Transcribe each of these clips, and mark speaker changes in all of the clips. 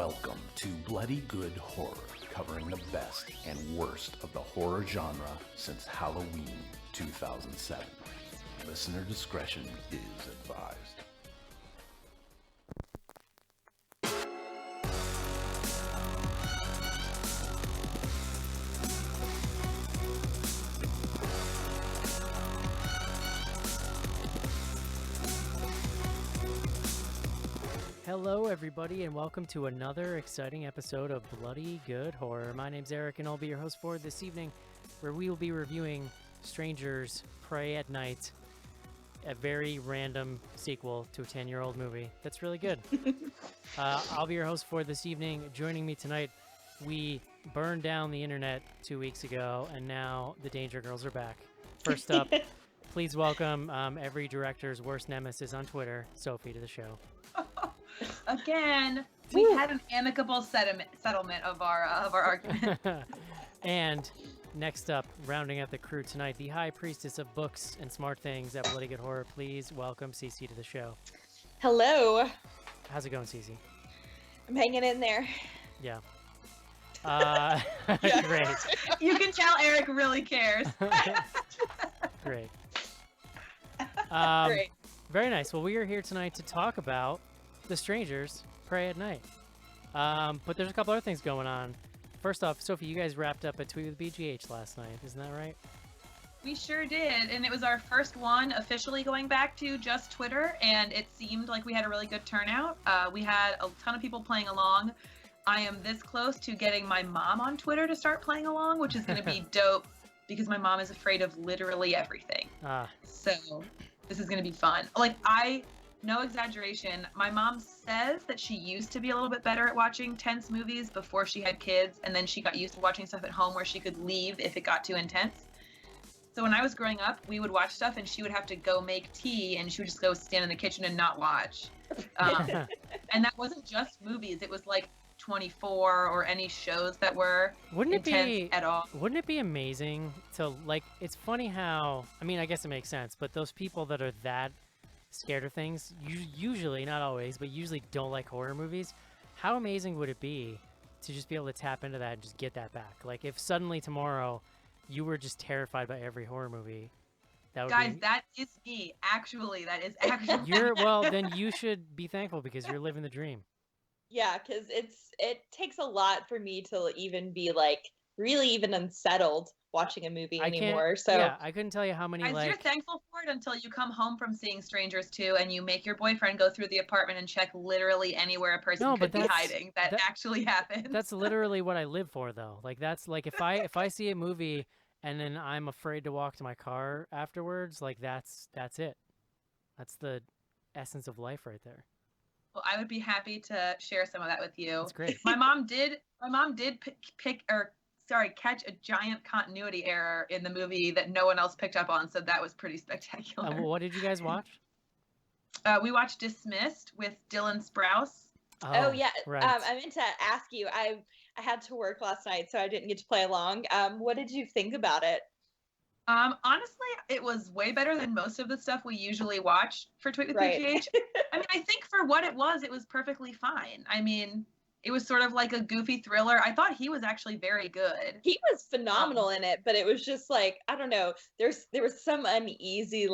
Speaker 1: Welcome to Bloody Good Horror, covering the best and worst of the horror genre since Halloween 2007. Listener discretion is advised.
Speaker 2: Hello, everybody, and welcome to another exciting episode of Bloody Good Horror. My name's Eric, and I'll be your host for this evening, where we will be reviewing Strangers Pray at Night, a very random sequel to a 10-year-old movie that's really good. I'll be your host for this evening. Joining me tonight, we burned down the internet 2 weeks ago, and now the Danger Girls are back. First up, please welcome every director's worst nemesis on Twitter, Sophie, to the show.
Speaker 3: Again, we had an amicable settlement of our argument.
Speaker 2: And next up, rounding out the crew tonight, the high priestess of books and smart things at Bloody Good Horror. Please welcome Cece to the show.
Speaker 4: Hello.
Speaker 2: How's it going, Cece?
Speaker 4: I'm hanging in there.
Speaker 2: Yeah.
Speaker 4: Yeah.
Speaker 2: Great.
Speaker 3: You can tell Eric really cares.
Speaker 2: Great.
Speaker 4: Great.
Speaker 2: Very nice. Well, we are here tonight to talk about The Strangers Pray at Night. But there's a couple other things going on. First off, Sophie, you guys wrapped up a tweet with BGH last night. Isn't that right?
Speaker 3: We sure did, and it was our first one officially going back to just Twitter, and it seemed like we had a really good turnout. We had a ton of people playing along. I am this close to getting my mom on Twitter to start playing along, which is going to be dope because my mom is afraid of literally everything. So this is going to be fun. No exaggeration, my mom says that she used to be a little bit better at watching tense movies before she had kids, and then she got used to watching stuff at home where she could leave if it got too intense. So when I was growing up, we would watch stuff and she would have to go make tea and she would just go stand in the kitchen and not watch. And that wasn't just movies, it was like 24 or any shows that were intense at all.
Speaker 2: Wouldn't it be amazing to, it's funny how, I guess it makes sense, but those people that are that scared of things, usually, not always, but usually don't like horror movies. How amazing would it be to just be able to tap into that and just get that back? Like, if suddenly tomorrow you were just terrified by every horror movie, that would
Speaker 3: Guys, that is me. Actually, that is actually
Speaker 2: well, then you should be thankful because you're living the dream.
Speaker 4: Yeah, because it takes a lot for me to even be really even unsettled watching a movie anymore. So
Speaker 2: yeah, I couldn't tell you how many
Speaker 3: You're thankful for it until you come home from seeing Strangers 2 and you make your boyfriend go through the apartment and check literally anywhere a person could be hiding. That actually happens.
Speaker 2: That's literally what I live for, though. That's if I see a movie and then I'm afraid to walk to my car afterwards, that's it. That's the essence of life right there.
Speaker 3: Well, I would be happy to share some of that with you.
Speaker 2: That's great.
Speaker 3: My mom did catch a giant continuity error in the movie that no one else picked up on, so that was pretty spectacular.
Speaker 2: What did you guys watch?
Speaker 3: We watched Dismissed with Dylan Sprouse.
Speaker 4: Oh yeah,
Speaker 2: right.
Speaker 4: I meant to ask you. I had to work last night, so I didn't get to play along. What did you think about it?
Speaker 3: Honestly, it was way better than most of the stuff we usually watch for Tweet with BGH. I think for what it was perfectly fine. It was sort of like a goofy thriller. I thought he was actually very good.
Speaker 4: He was phenomenal in it, but it was just I don't know. There was some uneasy,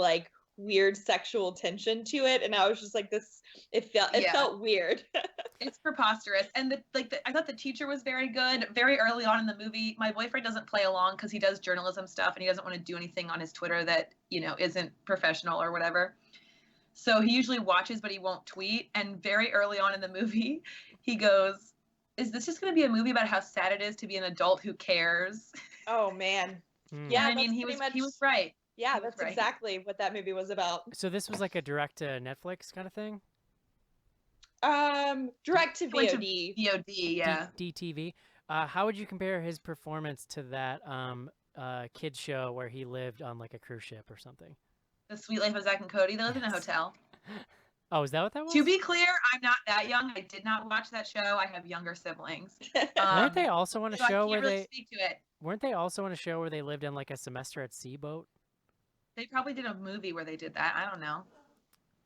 Speaker 4: weird sexual tension to it, and I was just this. It felt weird.
Speaker 3: It's preposterous, and I thought the teacher was very good. Very early on in the movie, my boyfriend doesn't play along because he does journalism stuff and he doesn't want to do anything on his Twitter that isn't professional or whatever. So he usually watches, but he won't tweet. And very early on in the movie, he goes, "Is this just going to be a movie about how sad it is to be an adult who cares?"
Speaker 4: Oh man,
Speaker 3: yeah. He was right.
Speaker 4: Yeah, that's right. Exactly what that movie was about.
Speaker 2: So this was like a direct to Netflix kind of thing?
Speaker 4: Direct to VOD.
Speaker 3: VOD, yeah.
Speaker 2: DTV. How would you compare his performance to that kids show where he lived on a cruise ship or something?
Speaker 3: The Sweet Life of Zack and Cody. They lived in a hotel.
Speaker 2: Oh, is that what that was?
Speaker 3: To be clear, I'm not that young. I did not watch that show. I have younger siblings.
Speaker 2: Weren't they also on a show where they
Speaker 3: speak to it.
Speaker 2: Weren't they also on a show where they lived in a semester at sea boat?
Speaker 3: They probably did a movie where they did that. I don't know.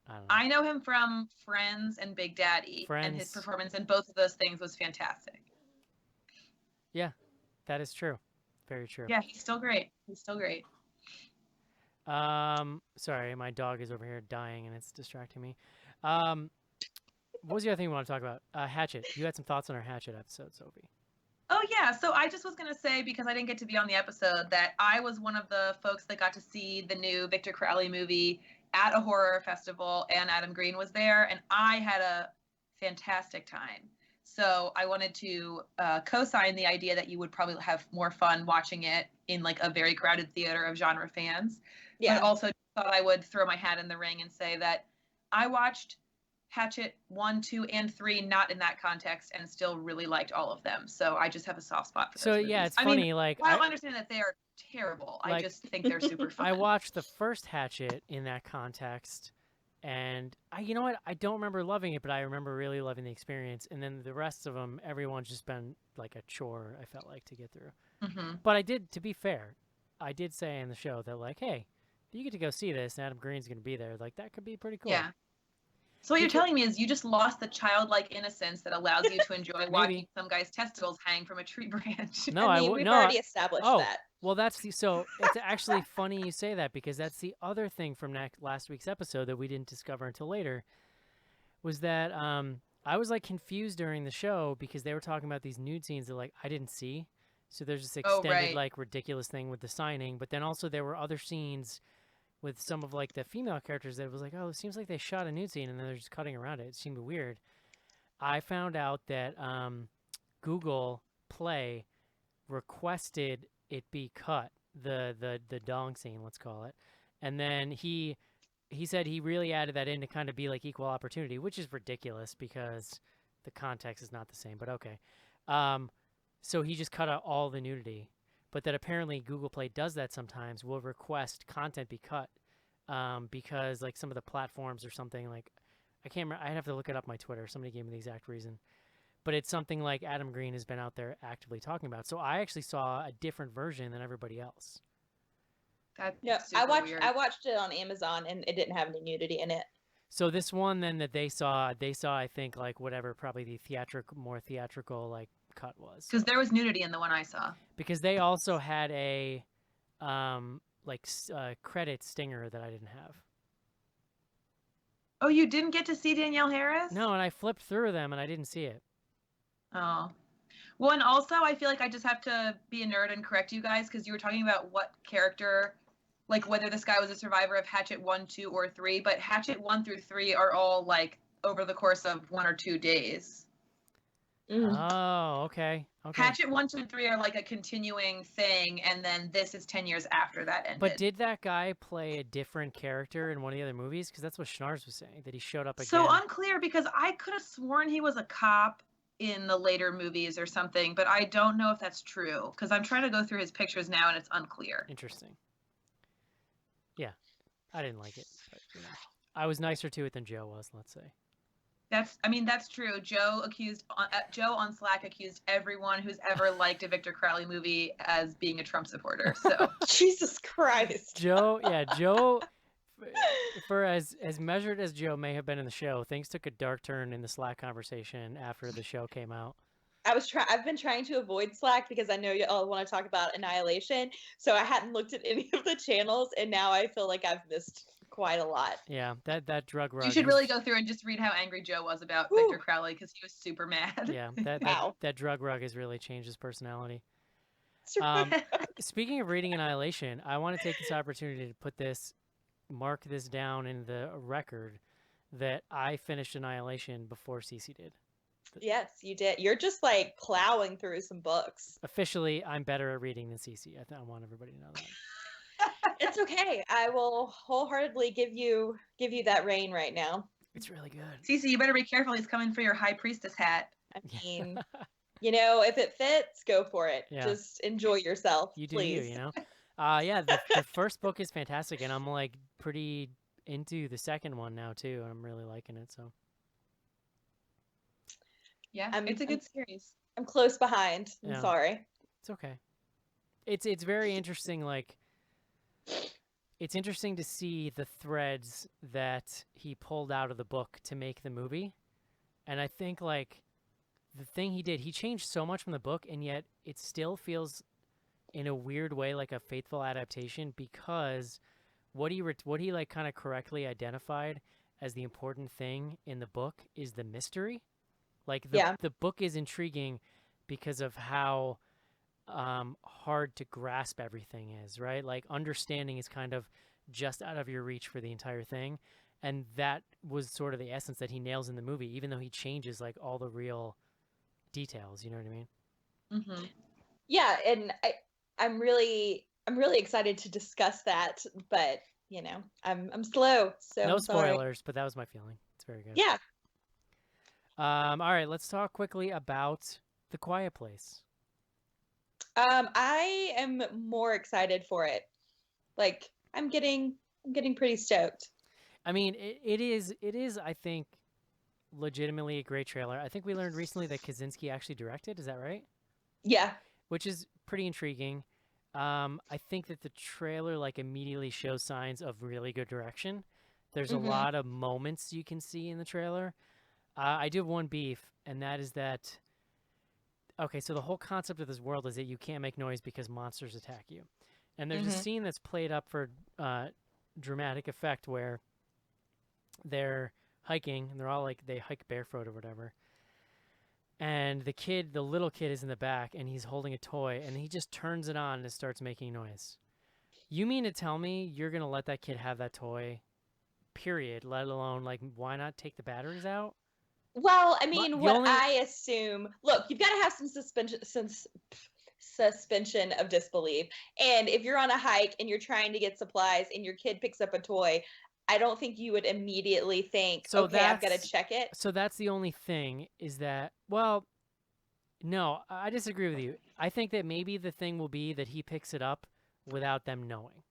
Speaker 2: I don't know.
Speaker 3: I know him from Friends and Big Daddy, and his performance in both of those things was fantastic.
Speaker 2: Yeah, that is true. Very true.
Speaker 3: Yeah, he's still great. He's still great.
Speaker 2: Sorry, my dog is over here dying and it's distracting me. What was the other thing we want to talk about? Hatchet. You had some thoughts on our Hatchet episode, Sophie.
Speaker 3: Oh, yeah. So I just was going to say, because I didn't get to be on the episode, that I was one of the folks that got to see the new Victor Crowley movie at a horror festival, and Adam Green was there, and I had a fantastic time. So I wanted to co-sign the idea that you would probably have more fun watching it in like a very crowded theater of genre fans. Yeah. But also thought I would throw my hat in the ring and say that I watched Hatchet 1, 2, and 3 not in that context and still really liked all of them. So I just have a soft spot for those movies.
Speaker 2: Yeah, it's funny. Like,
Speaker 3: I don't understand that they are terrible. Like, I just think they're super fun.
Speaker 2: I watched the first Hatchet in that context, and you know what? I don't remember loving it, but I remember really loving the experience. And then the rest of them, everyone's just been like a chore, I felt like, to get through. Mm-hmm. But I did, to be fair, I did say in the show that, like, hey, if you get to go see this and Adam Green's going to be there, like, that could be pretty cool.
Speaker 3: Yeah. So what you're telling me is you just lost the childlike innocence that allows you to enjoy watching some guy's testicles hang from a tree branch.
Speaker 2: No,
Speaker 4: we've already established that.
Speaker 2: Well, so it's actually funny you say that, because that's the other thing from last week's episode that we didn't discover until later, was that I was like confused during the show because they were talking about these nude scenes that like I didn't see. So there's this extended like ridiculous thing with the signing, but then also there were other scenes with some of like the female characters that was like, oh, it seems like they shot a nude scene and then they're just cutting around it. It seemed weird. I found out that Google Play requested it be cut, the dong scene, let's call it. And then he said he really added that in to kind of be like equal opportunity, which is ridiculous because the context is not the same, but okay. So he just cut out all the nudity. But that apparently Google Play does that sometimes, will request content be cut because like some of the platforms or something, like I can't remember, I'd have to look it up on my Twitter. Somebody gave me the exact reason. But it's something like Adam Green has been out there actively talking about. So I actually saw a different version than everybody else.
Speaker 4: I watched it on Amazon and it didn't have any nudity in it.
Speaker 2: So this one then that they saw I think like whatever, probably the more theatrical like cut was.
Speaker 3: Because there was nudity in the one I saw.
Speaker 2: Because they also had a credit stinger that I didn't have.
Speaker 3: Oh, you didn't get to see Danielle Harris?
Speaker 2: No, and I flipped through them and I didn't see it.
Speaker 3: Oh. Well, and also I feel like I just have to be a nerd and correct you guys because you were talking about what character, like whether this guy was a survivor of Hatchet 1, 2, or 3, but Hatchet 1 through 3 are all like over the course of 1 or 2 days.
Speaker 2: Oh, okay.
Speaker 3: Hatchet 1, 2, and 3 are like a continuing thing, and then this is 10 years after that ended.
Speaker 2: But did that guy play a different character in one of the other movies? Because that's what Schnars was saying, that he showed up again.
Speaker 3: So unclear, because I could have sworn he was a cop in the later movies or something, but I don't know if that's true, because I'm trying to go through his pictures now, and it's unclear.
Speaker 2: Interesting. Yeah, I didn't like it. But, you know, I was nicer to it than Joe was, let's say.
Speaker 3: That's true. Joe on Slack accused everyone who's ever liked a Victor Crowley movie as being a Trump supporter. So
Speaker 4: Jesus Christ.
Speaker 2: Joe, for as measured as Joe may have been in the show, things took a dark turn in the Slack conversation after the show came out.
Speaker 4: I've been trying to avoid Slack because I know you all want to talk about Annihilation, so I hadn't looked at any of the channels, and now I feel like I've missed quite a lot.
Speaker 2: Yeah, that drug rug.
Speaker 3: You should really go through and just read how angry Joe was about Victor Crowley because he was super mad.
Speaker 2: Yeah, that drug rug has really changed his personality. Speaking of reading Annihilation, I want to take this opportunity to mark this down in the record that I finished Annihilation before Cece did.
Speaker 4: Yes, you did. You're just like plowing through some books.
Speaker 2: Officially, I'm better at reading than Cece. I want everybody to know that.
Speaker 4: It's okay. I will wholeheartedly give you that reign right now.
Speaker 2: It's really good.
Speaker 3: Cece, you better be careful. He's coming for your high priestess hat.
Speaker 4: I mean, if it fits, go for it. Yeah. Just enjoy yourself,
Speaker 2: you
Speaker 4: please.
Speaker 2: Do you know? Yeah, the first book is fantastic, and I'm like pretty into the second one now too, and I'm really liking it. So.
Speaker 3: Yeah, it's a good series.
Speaker 4: I'm close behind. I'm sorry.
Speaker 2: It's okay. It's very interesting. Like, it's interesting to see the threads that he pulled out of the book to make the movie. And I think like the thing he did, he changed so much from the book, and yet it still feels in a weird way like a faithful adaptation, because what he like kind of correctly identified as the important thing in the book is the mystery. Like the book is intriguing because of how hard to grasp everything is, right? Like understanding is kind of just out of your reach for the entire thing. And that was sort of the essence that he nails in the movie, even though he changes like all the real details. You know what I mean?
Speaker 4: Mm-hmm. Yeah, and I'm really excited to discuss that, but you know, I'm slow, so
Speaker 2: no
Speaker 4: I'm sorry.
Speaker 2: spoilers, but that was my feeling. It's very good.
Speaker 4: Yeah.
Speaker 2: All right, let's talk quickly about The Quiet Place.
Speaker 4: I am more excited for it. Like, I'm getting pretty stoked.
Speaker 2: I mean, it is, I think, legitimately a great trailer. I think we learned recently that Kaczynski actually directed. Is that right?
Speaker 4: Yeah.
Speaker 2: Which is pretty intriguing. I think that the trailer like immediately shows signs of really good direction. There's a lot of moments you can see in the trailer. I do have one beef, and that is that, okay, so the whole concept of this world is that you can't make noise because monsters attack you. And there's a scene that's played up for dramatic effect where they're hiking, and they're all like, they hike barefoot or whatever. And the little kid is in the back, and he's holding a toy, and he just turns it on and it starts making noise. You mean to tell me you're going to let that kid have that toy, period, let alone, like, why not take the batteries out?
Speaker 4: Well, I mean, I assume, look, you've got to have some suspension of disbelief. And if you're on a hike and you're trying to get supplies and your kid picks up a toy, I don't think you would immediately think, so okay, I've got to check it.
Speaker 2: So that's the only thing is that, well, no, I disagree with you. I think that maybe the thing will be that he picks it up without them knowing.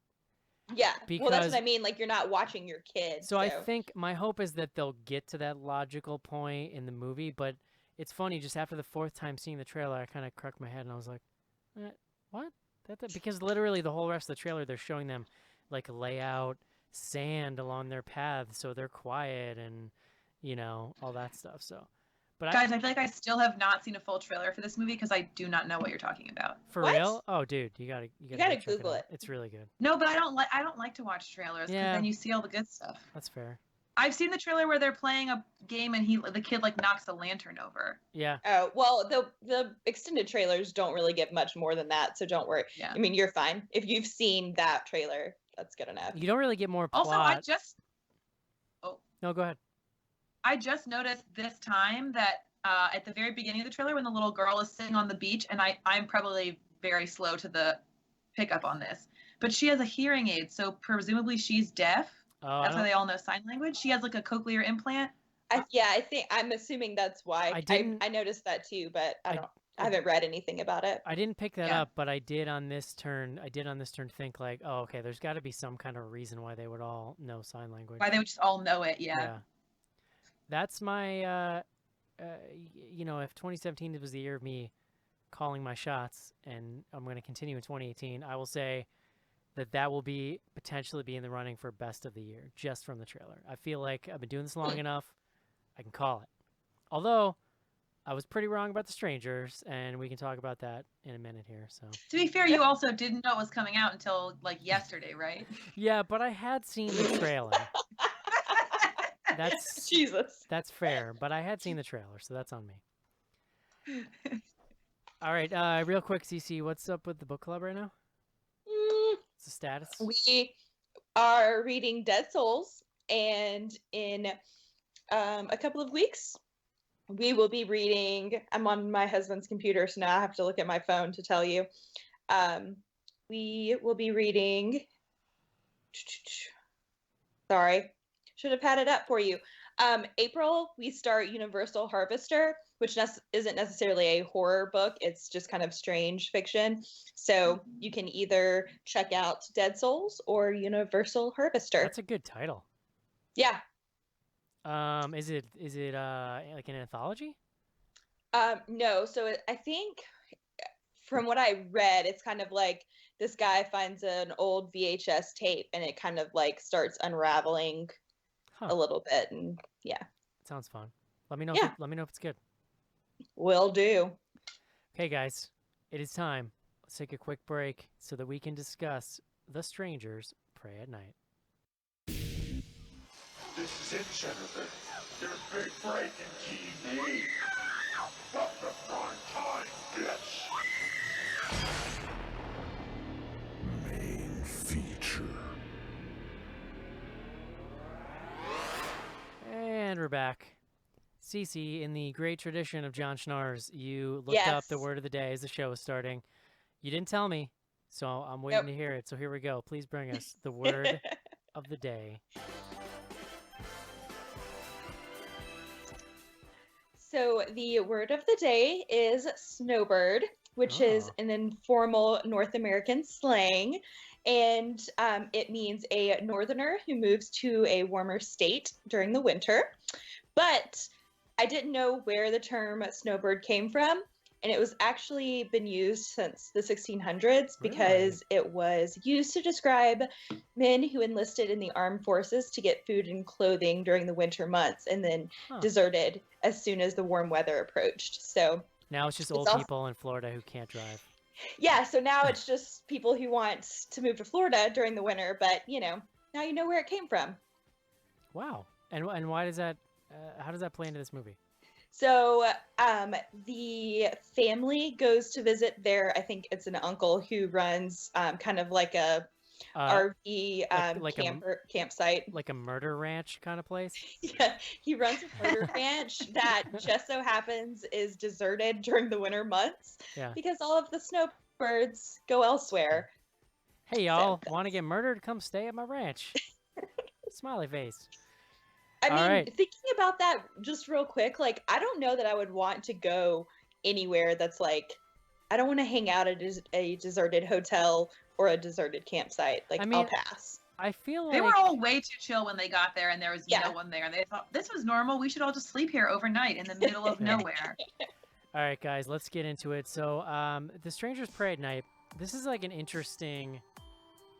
Speaker 4: Yeah, well, that's what I mean. Like, you're not watching your kid.
Speaker 2: So I think my hope is that they'll get to that logical point in the movie. But it's funny, just after the fourth time seeing the trailer, I kind of cracked my head and I was like, what? Because literally the whole rest of the trailer, they're showing them like lay out sand along their paths so they're quiet and, you know, all that stuff. So, but
Speaker 3: guys, I feel like I still have not seen a full trailer for this movie because I do not know what you're talking about.
Speaker 2: For real? Oh, dude, you gotta
Speaker 4: Google it.
Speaker 2: It's really good.
Speaker 3: No, but I don't like to watch trailers because then you see all the good stuff.
Speaker 2: That's fair.
Speaker 3: I've seen the trailer where they're playing a game and the kid like knocks a lantern over.
Speaker 2: Yeah.
Speaker 4: Oh, well, the extended trailers don't really give much more than that, so don't worry.
Speaker 3: Yeah.
Speaker 4: I mean, you're fine. If you've seen that trailer, that's good enough.
Speaker 2: You don't really get more plot.
Speaker 3: Also,
Speaker 2: No, go ahead.
Speaker 3: I just noticed this time that at the very beginning of the trailer when the little girl is sitting on the beach, and I'm probably very slow to the pickup on this, but she has a hearing aid, so presumably she's deaf.
Speaker 2: Oh,
Speaker 3: that's why they all know sign language. She has like a cochlear implant.
Speaker 4: I'm assuming that's why. I noticed that too, but I haven't read anything about it.
Speaker 2: I didn't pick that up, but I did on this turn think like, oh, okay, there's got to be some kind of reason why they would all know sign language.
Speaker 3: Why they would just all know it, yeah.
Speaker 2: That's my, you know, if 2017 was the year of me calling my shots, and I'm going to continue in 2018, I will say that will be potentially be in the running for best of the year, just from the trailer. I feel like I've been doing this long enough, I can call it. Although, I was pretty wrong about The Strangers, and we can talk about that in a minute here. So,
Speaker 3: to be fair, you also didn't know it was coming out until like yesterday, right?
Speaker 2: Yeah, but I had seen the trailer. That's
Speaker 4: Jesus.
Speaker 2: That's fair, but I had seen the trailer, so that's on me. All right, real quick, CC, what's up with the book club right now? What's the status?
Speaker 4: We are reading Dead Souls, and in a couple of weeks, we will be reading. I'm on my husband's computer, so now I have to look at my phone to tell you. We will be reading. Sorry, should have had it up for you. April, we start Universal Harvester, which isn't necessarily a horror book. It's just kind of strange fiction. So you can either check out Dead Souls or Universal Harvester.
Speaker 2: That's a good title.
Speaker 4: Yeah.
Speaker 2: Is it like an anthology?
Speaker 4: No. So I think from what I read, it's kind of like this guy finds an old VHS tape and it kind of like starts unraveling a little bit, and yeah.
Speaker 2: Sounds fun. Let me know.
Speaker 4: Yeah.
Speaker 2: Let me know if it's good.
Speaker 4: Will do.
Speaker 2: Okay, guys, it is time. Let's take a quick break so that we can discuss The Strangers Pray at Night.
Speaker 5: This is it, Jennifer. Your big break in TV. From the prime time, bitch. Main feature.
Speaker 2: And we're back. Cece, in the great tradition of John Schnars, you looked up the word of the day as the show was starting. You didn't tell me, so I'm waiting to hear it. So here we go. Please bring us the word of the day.
Speaker 4: So the word of the day is snowbird, which is an informal North American slang. And it means a northerner who moves to a warmer state during the winter. But I didn't know where the term snowbird came from. And it was actually been used since the 1600s because it was used to describe men who enlisted in the armed forces to get food and clothing during the winter months and then deserted as soon as the warm weather approached. So
Speaker 2: now it's just old people in Florida who can't drive.
Speaker 4: Yeah, so now it's just people who want to move to Florida during the winter, but now you know where it came from.
Speaker 2: Wow. And why does that how does that play into this movie?
Speaker 4: So the family goes to visit their, I think it's an uncle who runs kind of like a RV campsite.
Speaker 2: Like a murder ranch kind of place?
Speaker 4: Yeah, he runs a murder ranch that just so happens is deserted during the winter months because all of the snowbirds go elsewhere.
Speaker 2: Hey, y'all, want to get murdered? Come stay at my ranch. Smiley face.
Speaker 4: I mean, thinking about that just real quick, like, I don't know that I would want to go anywhere that's like, I don't want to hang out at a deserted hotel or a deserted campsite. Like, I'll pass.
Speaker 2: I feel like
Speaker 3: they were all way too chill when they got there and there was no one there. They thought this was normal. We should all just sleep here overnight in the middle of nowhere.
Speaker 2: All right, guys, let's get into it. So, The Strangers Pray at Night, this is like an interesting...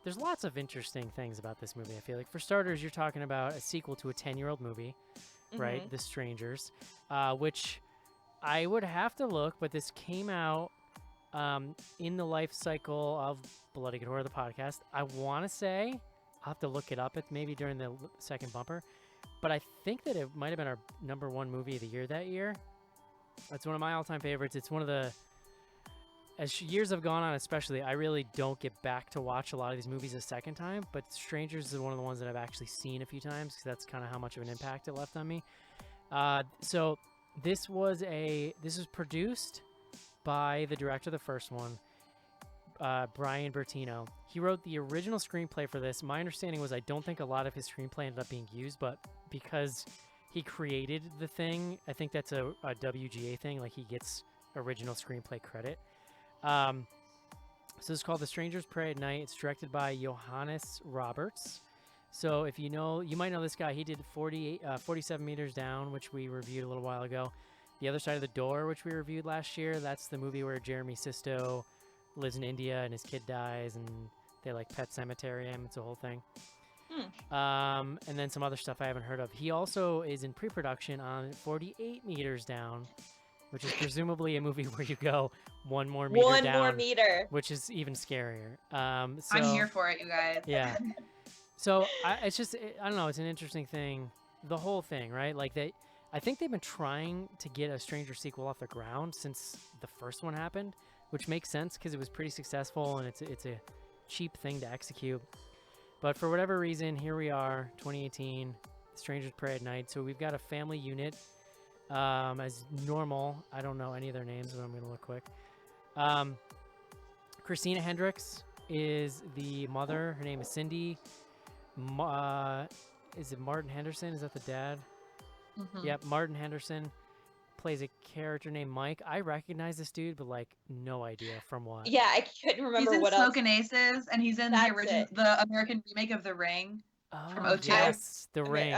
Speaker 2: There's lots of interesting things about this movie, I feel like. For starters, you're talking about a sequel to a 10-year-old movie, right? The Strangers, which I would have to look, but this came out in the life cycle of Bloody Good Horror, the podcast. I want to say, I'll have to look it up maybe during the second bumper, but I think that it might have been our #1 movie of the year that year. It's one of my all-time favorites. It's one of the... As years have gone on, especially, I really don't get back to watch a lot of these movies a second time, but Strangers is one of the ones that I've actually seen a few times because that's kind of how much of an impact it left on me. So this was produced by the director of the first one, Brian Bertino. He wrote the original screenplay for this. My understanding was I don't think a lot of his screenplay ended up being used, but because he created the thing, I think that's a WGA thing, like he gets original screenplay credit. So it's called The Strangers Pray at Night. It's directed by Johannes Roberts. So if you know, you might know this guy. He did 47 Meters Down, which we reviewed a little while ago. The Other Side of the Door, which we reviewed last year. That's the movie where Jeremy Sisto lives in India and his kid dies and they like pet cemetery him. It's a whole thing. And then some other stuff I haven't heard of. He also is in pre-production on 48 Meters Down, which is presumably a movie where you go one more meter down, which is even scarier. So,
Speaker 3: I'm here for it, you guys.
Speaker 2: Yeah. So it's just, I don't know, it's an interesting thing. The whole thing, right? Like I think they've been trying to get a Stranger sequel off the ground since the first one happened, which makes sense because it was pretty successful and it's a cheap thing to execute. But for whatever reason, here we are, 2018, Strangers Pray at Night. So we've got a family unit. As normal, I don't know any of their names, but I'm going to look quick. Christina Hendricks is the mother. Her name is Cindy. Is it Martin Henderson? Is that the dad? Yep, Martin Henderson plays a character named Mike. I recognize this dude, but like no idea from what.
Speaker 4: Yeah, I couldn't remember
Speaker 3: what
Speaker 4: else.
Speaker 3: He's in Smokin' Aces, and he's in the American remake of The Ring from 2002.
Speaker 2: Yes, The Ring.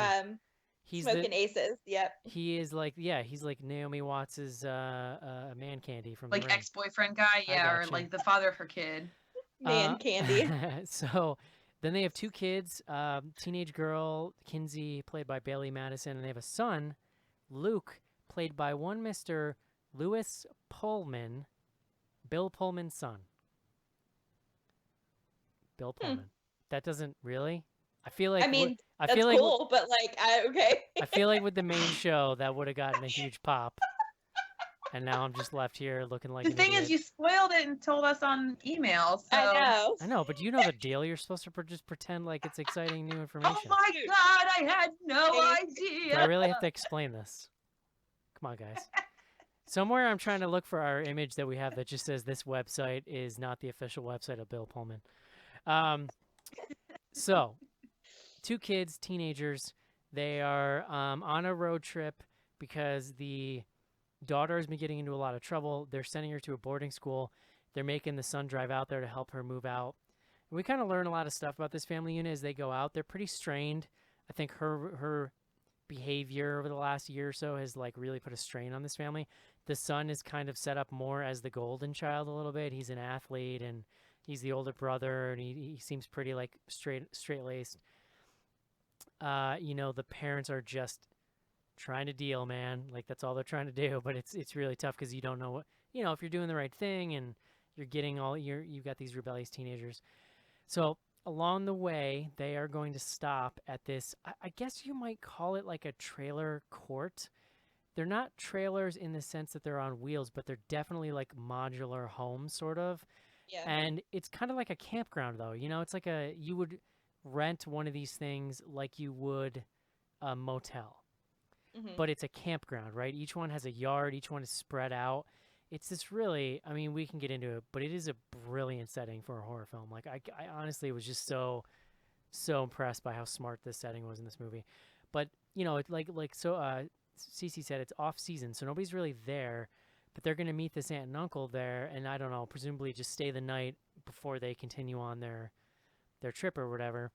Speaker 2: He's
Speaker 4: Smoking aces. Yep.
Speaker 2: he is like, yeah, he's like Naomi Watts's man candy from The
Speaker 3: Like
Speaker 2: Ring.
Speaker 3: ex-boyfriend guy,
Speaker 2: I
Speaker 3: yeah, or
Speaker 2: gotcha.
Speaker 3: like the father of her kid.
Speaker 4: Man candy.
Speaker 2: So then they have two kids, teenage girl Kinsey, played by Bailey Madison, and they have a son, Luke, played by one Mr. Lewis Pullman, Bill Pullman's son. Bill Pullman. That doesn't really. I feel like
Speaker 4: I mean,
Speaker 2: I
Speaker 4: that's
Speaker 2: feel like
Speaker 4: cool, but like, okay.
Speaker 2: I feel like with the main show that would have gotten a huge pop, and now I'm just left here looking like
Speaker 3: The
Speaker 2: an
Speaker 3: thing
Speaker 2: idiot.
Speaker 3: is, you spoiled it and told us on email. So.
Speaker 4: I know.
Speaker 2: I know, but you know the deal. You're supposed to just pretend like it's exciting new information.
Speaker 3: Oh my god, I had no
Speaker 2: Do
Speaker 3: idea.
Speaker 2: I really have to explain this? Come on, guys. Somewhere I'm trying to look for our image that we have that just says this website is not the official website of Bill Pullman. So, two kids, teenagers, they are on a road trip because the daughter has been getting into a lot of trouble. They're sending her to a boarding school. They're making the son drive out there to help her move out. And we kind of learn a lot of stuff about this family unit as they go out. They're pretty strained. I think her behavior over the last year or so has like really put a strain on this family. The son is kind of set up more as the golden child a little bit. He's an athlete and he's the older brother, and he seems pretty like straight-laced. The parents are just trying to deal, man. Like that's all they're trying to do, but it's really tough because you don't know what, if you're doing the right thing and you're getting you've got these rebellious teenagers. So along the way, they are going to stop at this, I guess you might call it like a trailer court. They're not trailers in the sense that they're on wheels, but they're definitely like modular homes, sort of.
Speaker 4: Yeah.
Speaker 2: And it's kind of like a campground, though. It's like you would rent one of these things like you would a motel, but it's a campground, right? Each one has a yard, each one is spread out. It's this really, I mean, we can get into it, but it is a brilliant setting for a horror film. Like, I honestly was just so impressed by how smart this setting was in this movie. But, Cece said it's off season, so nobody's really there, but they're going to meet this aunt and uncle there, and I don't know, presumably just stay the night before they continue on their trip or whatever.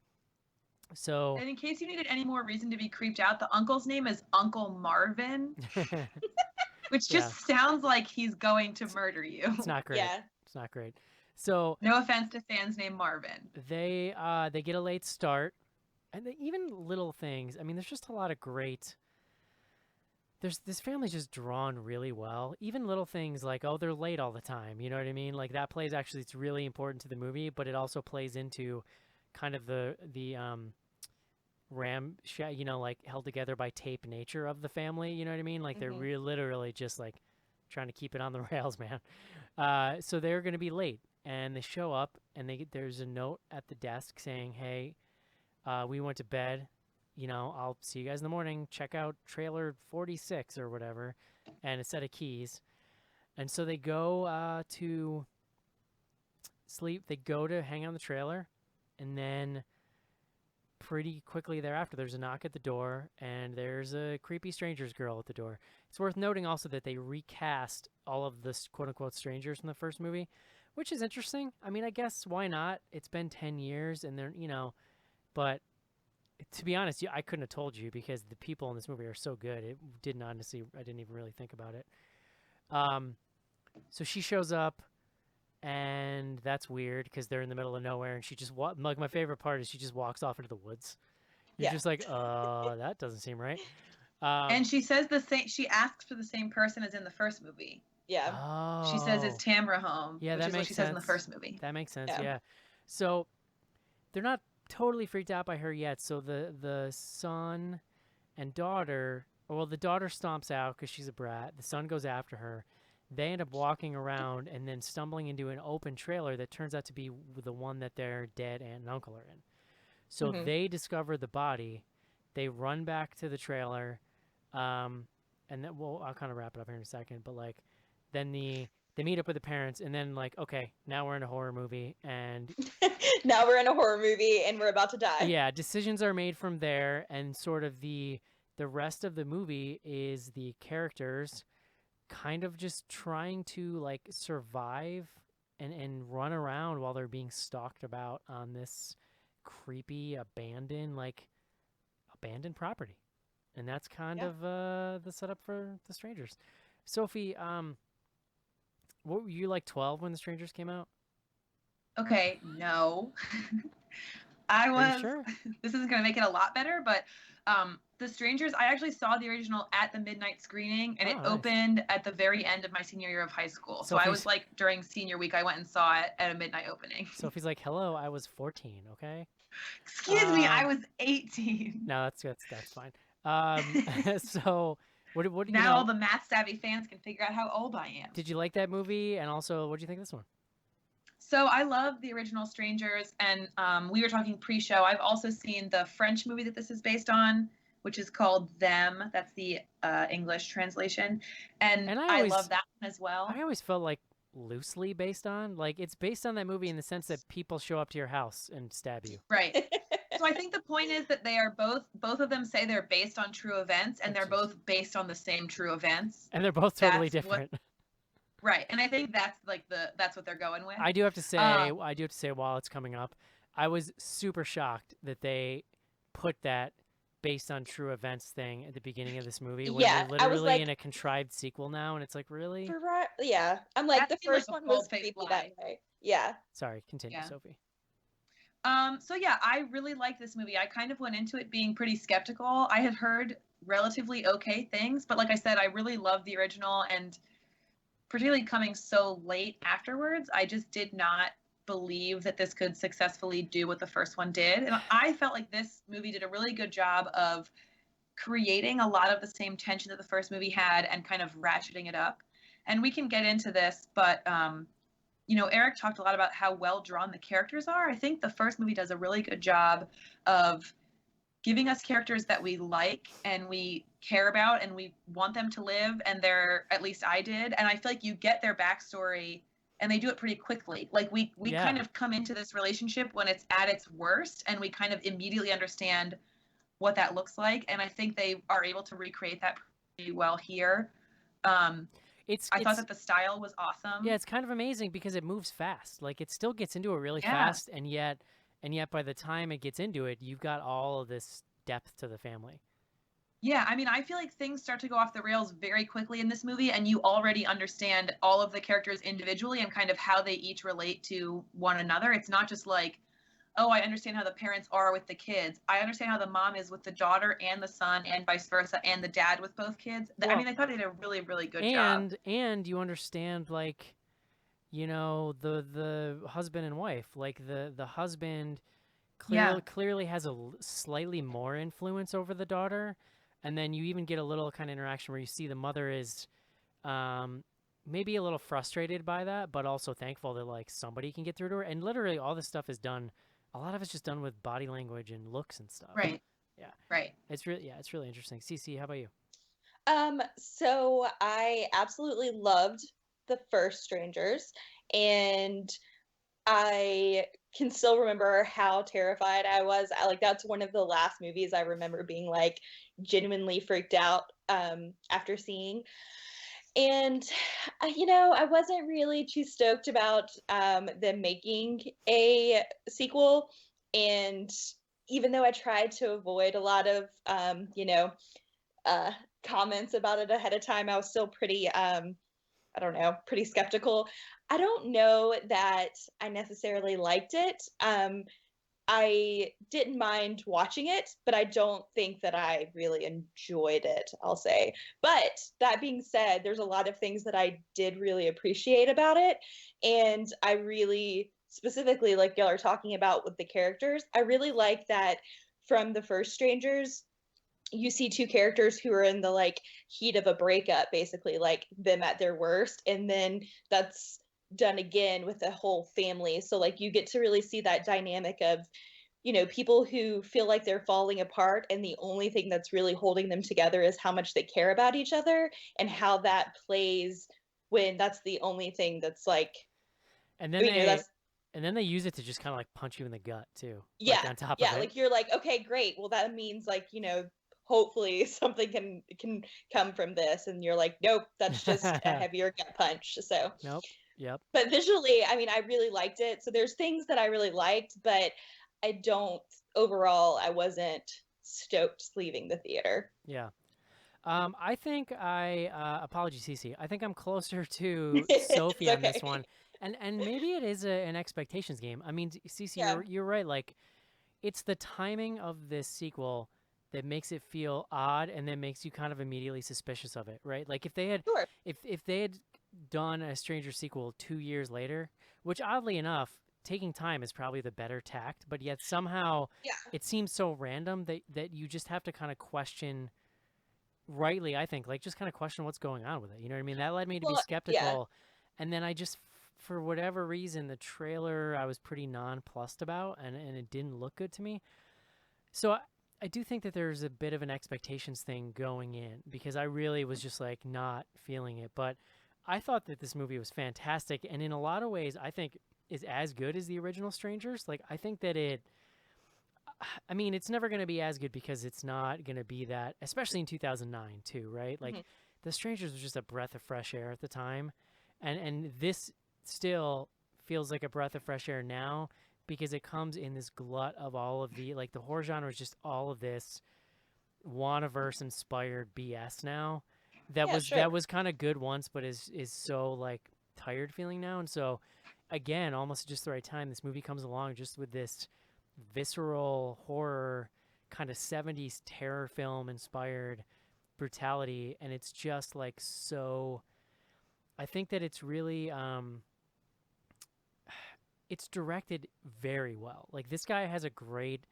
Speaker 2: So,
Speaker 3: and in case you needed any more reason to be creeped out, the uncle's name is Uncle Marvin, which just sounds like he's going to murder you.
Speaker 2: It's not great.
Speaker 4: Yeah.
Speaker 2: It's not great. So,
Speaker 3: no offense to fans named Marvin.
Speaker 2: They get a late start, and even little things. I mean, there's just a lot of great. This family's just drawn really well. Even little things like, oh, they're late all the time. You know what I mean? Like that plays actually, it's really important to the movie, but it also plays into kind of the like held together by tape nature of the family. You know what I mean? Like they're literally just like trying to keep it on the rails, man. So they're going to be late, and they show up, and there's a note at the desk saying, hey, we went to bed. I'll see you guys in the morning. Check out trailer 46 or whatever, and a set of keys. And so they go to sleep. They go to hang on the trailer, and then pretty quickly thereafter, there's a knock at the door, and there's a creepy stranger's girl at the door. It's worth noting also that they recast all of the quote-unquote strangers from the first movie, which is interesting. I mean, I guess why not? It's been 10 years, and they're, but to be honest, I couldn't have told you because the people in this movie are so good. It didn't honestly, I didn't even really think about it. So she shows up, and that's weird because they're in the middle of nowhere, and she just like my favorite part is she just walks off into the woods. You're just like, that doesn't seem right.
Speaker 3: And she says the same. She asks for the same person as in the first movie.
Speaker 4: Yeah.
Speaker 2: Oh.
Speaker 3: She says it's Tamra home.
Speaker 2: Yeah,
Speaker 3: which
Speaker 2: that
Speaker 3: is
Speaker 2: makes
Speaker 3: what she
Speaker 2: sense.
Speaker 3: says in the first movie.
Speaker 2: That makes sense.
Speaker 4: Yeah.
Speaker 2: Yeah. So they're not totally freaked out by her yet. So the son and daughter, well, the daughter stomps out because she's a brat. The son goes after her. They end up walking around and then stumbling into an open trailer that turns out to be the one that their dead aunt and uncle are in. So they discover the body. They run back to the trailer, and then I'll kind of wrap it up here in a second. But like, then they meet up with the parents, and then like, okay, now we're in a horror movie, and
Speaker 4: now we're in a horror movie, and we're about to die.
Speaker 2: Yeah, decisions are made from there, and sort of the rest of the movie is the characters kind of just trying to like survive and run around while they're being stalked about on this creepy abandoned property. and that's kind
Speaker 4: Yeah.
Speaker 2: of the setup for The Strangers. Sophie, what were you, like 12 when The Strangers came out?
Speaker 3: Okay, no. I
Speaker 2: Are you
Speaker 3: was,
Speaker 2: sure?
Speaker 3: this isn't going to make it a lot better, but The Strangers, I actually saw the original at the midnight screening, and it
Speaker 2: Oh, nice.
Speaker 3: opened at the very end of my senior year of high school. So I
Speaker 2: Sophie's-
Speaker 3: was like, during senior week, I went and saw it at a midnight opening.
Speaker 2: Sophie's like, hello, I was 14, okay?
Speaker 3: Excuse me, I was 18.
Speaker 2: No, that's fine. So what you
Speaker 3: Now
Speaker 2: know?
Speaker 3: all the math savvy fans can figure out how old I am.
Speaker 2: Did you like that movie? And also, what do you think of this one?
Speaker 3: So I love the original Strangers, and we were talking pre-show. I've also seen the French movie that this is based on, which is called Them. That's the English translation, and
Speaker 2: I
Speaker 3: I
Speaker 2: always-
Speaker 3: love that one as well.
Speaker 2: I always felt like loosely based on, like it's based on that movie in the sense that people show up to your house and stab you.
Speaker 3: Right. So I think the point is that they are both of them say they're based on true events, and they're both based on the same true events.
Speaker 2: And they're both totally
Speaker 3: That's what-
Speaker 2: different.
Speaker 3: Right, and I think that's like that's what they're going with.
Speaker 2: I do have to say, while it's coming up, I was super shocked that they put that based on true events thing at the beginning of this movie when
Speaker 4: Yeah,
Speaker 2: we're
Speaker 4: I was
Speaker 2: literally
Speaker 4: like-
Speaker 2: in a contrived sequel now, and it's like, really?
Speaker 4: Yeah, I'm like,
Speaker 3: That
Speaker 4: the
Speaker 3: seemed like
Speaker 4: first
Speaker 3: a
Speaker 4: one was
Speaker 3: bald-faced
Speaker 4: creepy
Speaker 3: lie.
Speaker 4: that way. Yeah.
Speaker 2: Sorry, continue,
Speaker 3: Yeah.
Speaker 2: Sophie.
Speaker 3: So yeah, I really liked this movie. I kind of went into it being pretty skeptical. I had heard relatively okay things, but like I said, I really loved the original, and particularly coming so late afterwards, I just did not believe that this could successfully do what the first one did. And I felt like this movie did a really good job of creating a lot of the same tension that the first movie had and kind of ratcheting it up. And we can get into this, but Eric talked a lot about how well drawn the characters are. I think the first movie does a really good job of giving us characters that we like and we care about and we want them to live, and at least I did. And I feel like you get their backstory and they do it pretty quickly. Like we
Speaker 2: Yeah.
Speaker 3: kind of come into this relationship when it's at its worst, and we kind of immediately understand what that looks like. And I think they are able to recreate that pretty well here. I thought that the style was awesome.
Speaker 2: Yeah, it's kind of amazing because it moves fast. Like it still gets into it really
Speaker 3: Yeah.
Speaker 2: fast, and yet by the time it gets into it, you've got all of this depth to the family.
Speaker 3: Yeah, I mean, I feel like things start to go off the rails very quickly in this movie, and you already understand all of the characters individually and kind of how they each relate to one another. It's not just like, oh, I understand how the parents are with the kids. I understand how the mom is with the daughter and the son, and vice versa, and the dad with both kids. I mean, I thought they did a really, really good job.
Speaker 2: And you understand, like, the husband and wife. Like the husband clearly has a slightly more influence over the daughter, and then you even get a little kind of interaction where you see the mother is maybe a little frustrated by that, but also thankful that like somebody can get through to her. And literally all this stuff is done. A lot of it's just done with body language and looks and stuff.
Speaker 3: Right.
Speaker 2: Yeah.
Speaker 3: Right.
Speaker 2: It's really interesting. Cece, how about you?
Speaker 4: So I absolutely loved the first Strangers, and I can still remember how terrified I was. That's one of the last movies I remember being like genuinely freaked out after seeing. And I wasn't really too stoked about them making a sequel. And even though I tried to avoid a lot of comments about it ahead of time, I was still pretty pretty skeptical. I don't know that I necessarily liked it. I didn't mind watching it, but I don't think that I really enjoyed it, I'll say. But that being said, there's a lot of things that I did really appreciate about it. And I really, specifically, like y'all are talking about with the characters, I really like that from the first Strangers, you see two characters who are in the like heat of a breakup, basically like them at their worst. And then that's done again with the whole family. So like you get to really see that dynamic of, people who feel like they're falling apart, and the only thing that's really holding them together is how much they care about each other, and how that plays when that's the only thing that's like,
Speaker 2: And then they use it to just kind of like punch you in the gut too.
Speaker 4: Yeah.
Speaker 2: Like on top
Speaker 4: yeah.
Speaker 2: of it.
Speaker 4: Like you're like, okay, great. Well, that means like, hopefully something can come from this. And you're like, nope, that's just a heavier gut punch. So
Speaker 2: Nope. Yep.
Speaker 4: But visually, I mean, I really liked it. So there's things that I really liked, but I wasn't stoked leaving the theater.
Speaker 2: Yeah. I think apologies, Cece. I think I'm closer to Sophie
Speaker 4: It's
Speaker 2: on this
Speaker 4: okay.
Speaker 2: one, and maybe it is an expectations game. I mean, Cece,
Speaker 4: Yeah.
Speaker 2: you're right. Like, it's the timing of this sequel that makes it feel odd, and then makes you kind of immediately suspicious of it, right? Like,
Speaker 4: Sure.
Speaker 2: if they had done a Stranger sequel 2 years later, which oddly enough, taking time is probably the better tact, but yet somehow
Speaker 4: Yeah.
Speaker 2: it seems so random that you just have to kind of question, rightly, I think, like, just kind of question what's going on with it. You know what I mean? That led me to be
Speaker 4: Well, yeah.
Speaker 2: skeptical. And then I just, for whatever reason, the trailer I was pretty nonplussed about, and it didn't look good to me. So I do think that there's a bit of an expectations thing going in, because I really was just like not feeling it. But I thought that this movie was fantastic, and in a lot of ways, I think is as good as the original Strangers. Like, I think that I mean, it's never going to be as good because it's not going to be that, especially in 2009 too, right? Like,
Speaker 4: Mhm.
Speaker 2: The Strangers was just a breath of fresh air at the time, and this still feels like a breath of fresh air now, because it comes in this glut of all of the horror genre is just all of this Wandaverse inspired BS now.
Speaker 4: Yeah,
Speaker 2: That
Speaker 4: sure.
Speaker 2: was kind of good once, but is so like tired feeling now. And so again, almost just the right time, this movie comes along just with this visceral horror kind of 70s terror film inspired brutality, and it's just like so. I think that it's really it's directed very well. Like, this guy has a great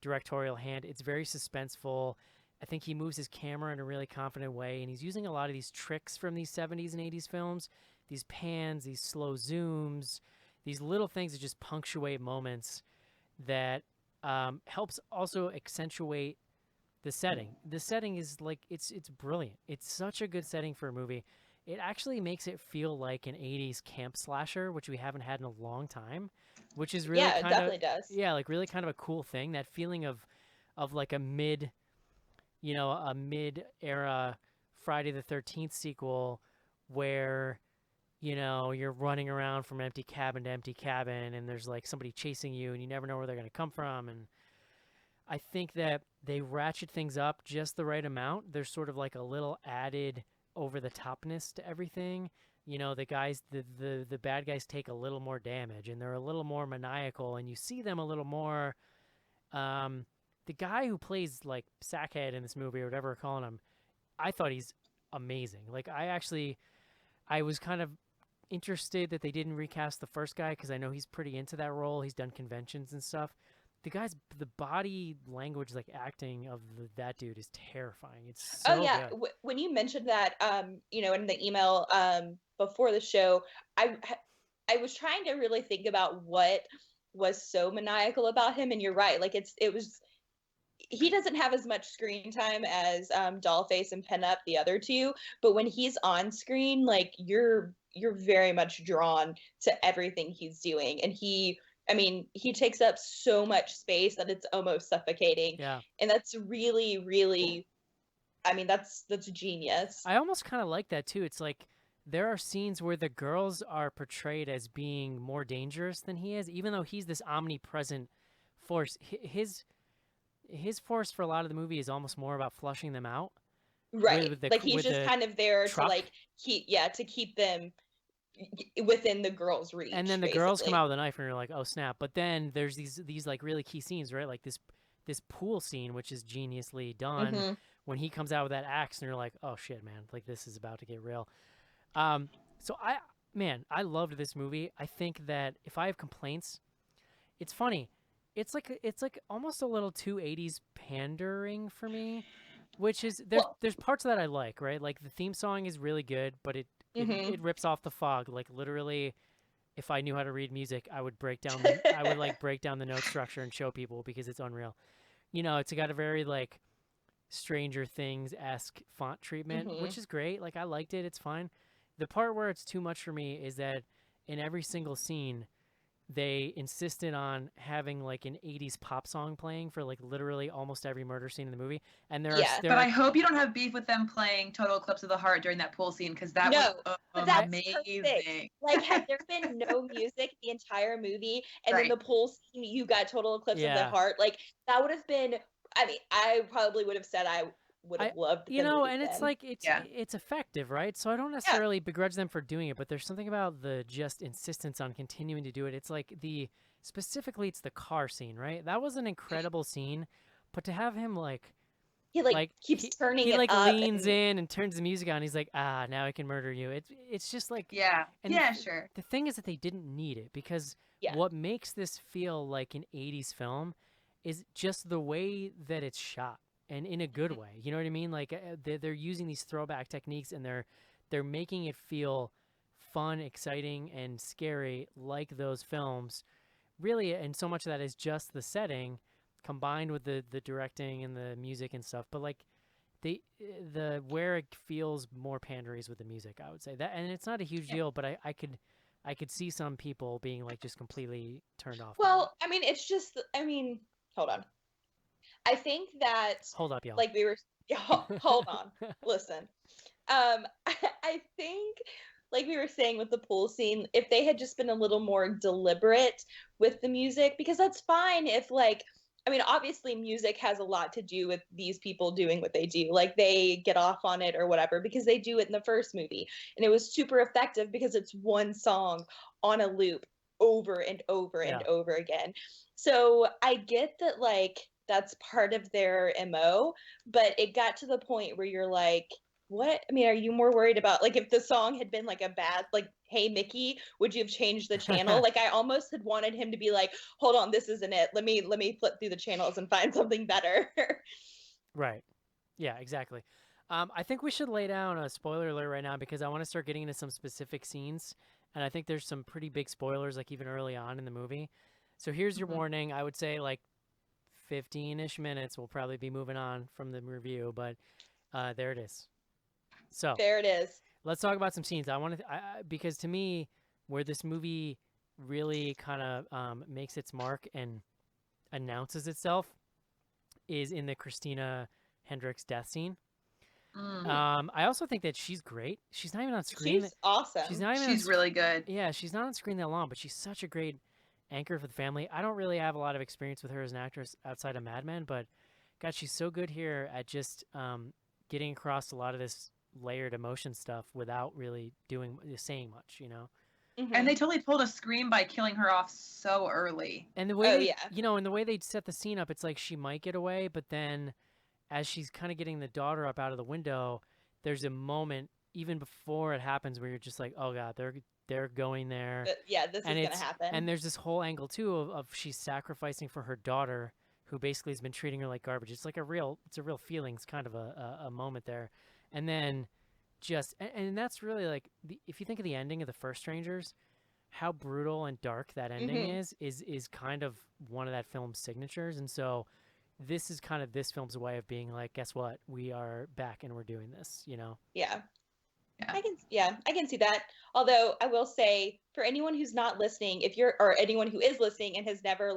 Speaker 2: directorial hand. It's very suspenseful. I think he moves his camera in a really confident way, and he's using a lot of these tricks from these 70s and 80s films, these pans, these slow zooms, these little things that just punctuate moments that helps also accentuate the setting. The setting is like it's brilliant. It's such a good setting for a movie. It actually makes it feel like an 80s camp slasher, which we haven't had in a long time, which is really
Speaker 4: Yeah, it
Speaker 2: kind of,
Speaker 4: definitely does.
Speaker 2: yeah, like really kind of a cool thing. That feeling of like a mid era Friday the 13th sequel where you're running around from empty cabin to empty cabin, and there's like somebody chasing you, and you never know where they're going to come from. And I think that they ratchet things up just the right amount. There's sort of like a little added over the topness to everything. The bad guys take a little more damage, and they're a little more maniacal, and you see them a little more. The guy who plays like Sackhead in this movie, or whatever we're calling him, I thought he's amazing. Like, I was kind of interested that they didn't recast the first guy, because I know he's pretty into that role. He's done conventions and stuff. The body language, like acting of that dude is terrifying. It's so
Speaker 4: Oh yeah,
Speaker 2: good.
Speaker 4: when you mentioned that, in the email before the show, I was trying to really think about what was so maniacal about him, and you're right. Like, he doesn't have as much screen time as Dollface and Pen Up, the other two, but when he's on screen, like, you're very much drawn to everything he's doing, and he takes up so much space that it's almost suffocating.
Speaker 2: Yeah.
Speaker 4: And that's really, really, that's genius.
Speaker 2: I almost kind of like that too. It's like there are scenes where the girls are portrayed as being more dangerous than he is, even though he's this omnipresent force. His force for a lot of the movie is almost more about flushing them out.
Speaker 4: Right. Like, he's just kind of there
Speaker 2: truck.
Speaker 4: to, like, keep them within the girls' reach.
Speaker 2: And then the girls come out with a knife, and you're like, oh snap. But then there's these like really key scenes, right? Like this pool scene, which is geniusly done,
Speaker 4: Mm-hmm.
Speaker 2: when he comes out with that axe, and you're like, oh shit, man, like this is about to get real. So I loved this movie. I think that if I have complaints, it's funny. It's like almost a little too 80s pandering for me, which is there's parts of that I like, right? Like, the theme song is really good, but it rips off The Fog. Like, literally, if I knew how to read music, I would break down the note structure and show people, because it's unreal. It's got a very like Stranger Things-esque font treatment,
Speaker 4: Mm-hmm.
Speaker 2: which is great. Like, I liked it. It's fine. The part where it's too much for me is that in every single scene, they insisted on having like an 80s pop song playing for like literally almost every murder scene in the movie. And
Speaker 3: But I hope you don't have beef with them playing Total Eclipse of the Heart during that pool scene, because that was
Speaker 4: but that's
Speaker 3: amazing.
Speaker 4: perfect. Like, had there been no music the entire movie, and then the pool scene, you got Total Eclipse of the Heart, like, that would have been I mean, I probably would have said I would have loved the movie
Speaker 2: and it's
Speaker 4: then.
Speaker 2: like it's effective, right? So I don't necessarily begrudge them for doing it, but there's something about the just insistence on continuing to do it. It's like specifically it's the car scene, right? That was an incredible scene, but to have him
Speaker 4: he keeps turning
Speaker 2: he
Speaker 4: it up
Speaker 2: leans in and turns the music on. He's like, now I can murder you. It's just like
Speaker 3: Yeah.
Speaker 2: And
Speaker 3: Yeah, sure.
Speaker 2: The thing is that they didn't need it because what makes this feel like an 80s film is just the way that it's shot and in a good way. You know what I mean? Like they're using these throwback techniques and they're making it feel fun, exciting, and scary like those films. Really, and so much of that is just the setting combined with the directing and the music and stuff. But like the where it feels more pandery is with the music, I would say that, and it's not a huge deal, but I could see some people being like just completely turned off.
Speaker 4: Well, I mean, it's just, I mean, hold on. I think that
Speaker 2: hold up, y'all.
Speaker 4: Like we were, hold on, listen. I think, like we were saying with the pool scene, if they had just been a little more deliberate with the music, because that's fine if I mean, obviously music has a lot to do with these people doing what they do. Like they get off on it or whatever because they do it in the first movie. And it was super effective because it's one song on a loop over and over and over again. So I get that that's part of their MO, but it got to the point where you're like, what? I mean, are you more worried about if the song had been a bad Hey Mickey, would you have changed the channel? I almost had wanted him to be like, hold on, this isn't it. Let me flip through the channels and find something better.
Speaker 2: Right. Yeah, exactly. I think we should lay down a spoiler alert right now because I want to start getting into some specific scenes, and I think there's some pretty big spoilers even early on in the movie. So here's your warning. I would say 15-ish minutes. We'll probably be moving on from the review, but there it is. So
Speaker 4: there it is.
Speaker 2: Let's talk about some scenes. I want to because to me, where this movie really kind of makes its mark and announces itself is in the Christina Hendricks death scene. I also think that she's great. She's not even on screen.
Speaker 4: She's awesome.
Speaker 3: She's really good.
Speaker 2: Yeah, she's not on screen that long, but she's such a great anchor for the family. I don't really have a lot of experience with her as an actress outside of Mad Men, but God, she's so good here at just getting across a lot of this layered emotion stuff without really saying much,
Speaker 3: And they totally pulled a scream by killing her off so early.
Speaker 2: And the way and the way they set the scene up, it's like she might get away, but then as she's kind of getting the daughter up out of the window, there's a moment even before it happens where you're just like, oh God, they're going there.
Speaker 4: This is gonna happen.
Speaker 2: And there's this whole angle too of she's sacrificing for her daughter, who basically has been treating her like garbage. It's a real feelings kind of a moment there. And then and that's really if you think of the ending of the first Strangers, how brutal and dark that ending is kind of one of that film's signatures. And so this is kind of this film's way of being like, guess what? We are back and we're doing this,
Speaker 4: Yeah. I can see that. Although I will say, for anyone who's not listening, or anyone who is listening and has never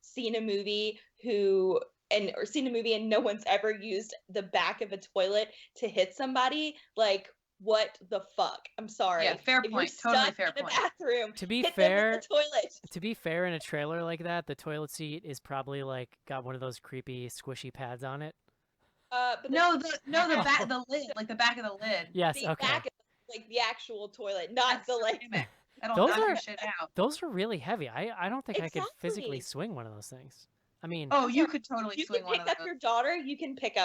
Speaker 4: seen a movie or seen a movie and no one's ever used the back of a toilet to hit somebody, what the fuck? I'm sorry.
Speaker 3: Yeah, fair point. Totally fair point.
Speaker 4: Bathroom,
Speaker 2: to be
Speaker 4: hit
Speaker 2: fair,
Speaker 4: them with the toilet.
Speaker 2: To be fair, in a trailer like that, the toilet seat is probably got one of those creepy squishy pads on it.
Speaker 3: But the back, the lid, the back of the lid.
Speaker 2: Yes,
Speaker 4: the
Speaker 2: okay.
Speaker 4: Back of, the actual toilet, not the
Speaker 2: Those are really heavy. I don't think I could physically swing one of those things. I mean,
Speaker 3: you could totally swing one of those.
Speaker 4: You can pick up your daughter. You can pick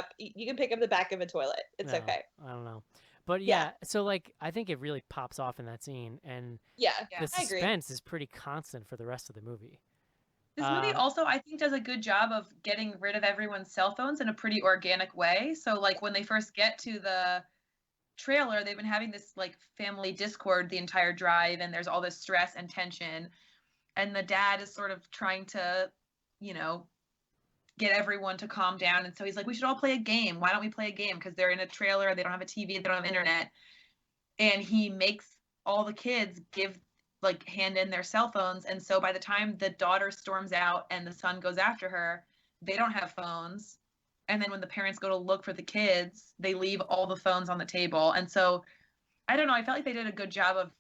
Speaker 4: up the back of a toilet. It's okay.
Speaker 2: I don't know, but yeah. So I think it really pops off in that scene, and the suspense is pretty constant for the rest of the movie.
Speaker 3: This movie also, I think, does a good job of getting rid of everyone's cell phones in a pretty organic way. So when they first get to the trailer, they've been having this family discord the entire drive, and there's all this stress and tension, and the dad is sort of trying to get everyone to calm down. And so he's like, we should all play a game. Why don't we play a game? Because they're in a trailer, they don't have a TV, they don't have internet. And he makes all the kids hand in their cell phones. And so by the time the daughter storms out and the son goes after her, they don't have phones. And then when the parents go to look for the kids, they leave all the phones on the table. And so, I don't know, I felt like they did a good job of,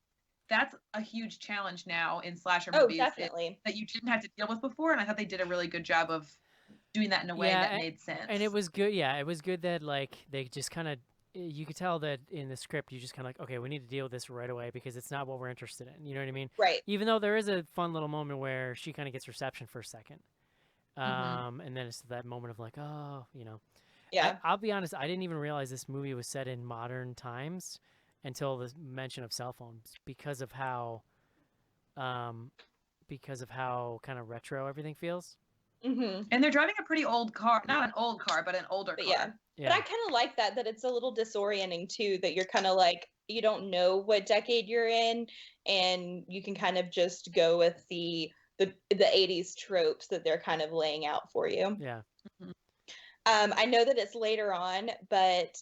Speaker 3: that's a huge challenge now in slasher movies.
Speaker 4: Definitely.
Speaker 3: That you didn't have to deal with before. And I thought they did a really good job of doing that in a way
Speaker 2: Yeah,
Speaker 3: that made sense.
Speaker 2: And it was good. Yeah, it was good that like they just kind of you could tell that in the script you just kind of like, okay, we need to deal with this right away because it's not what we're interested in. You know what I mean?
Speaker 4: Right.
Speaker 2: Even though there is a fun little moment where she kind of gets reception for a second, and then it's that moment of like, oh, you know.
Speaker 4: Yeah.
Speaker 2: I'll be honest, I didn't even realize this movie was set in modern times until the mention of cell phones because of how kind of retro everything feels.
Speaker 4: Mm-hmm.
Speaker 3: And they're driving a pretty old car, not an old car, but an older
Speaker 4: But
Speaker 3: car.
Speaker 4: yeah. But I kind of like that it's a little disorienting too, that you're kind of like, you don't know what decade you're in, and you can kind of just go with the 80s tropes that they're kind of laying out for you.
Speaker 2: Yeah.
Speaker 4: I know that it's later on, but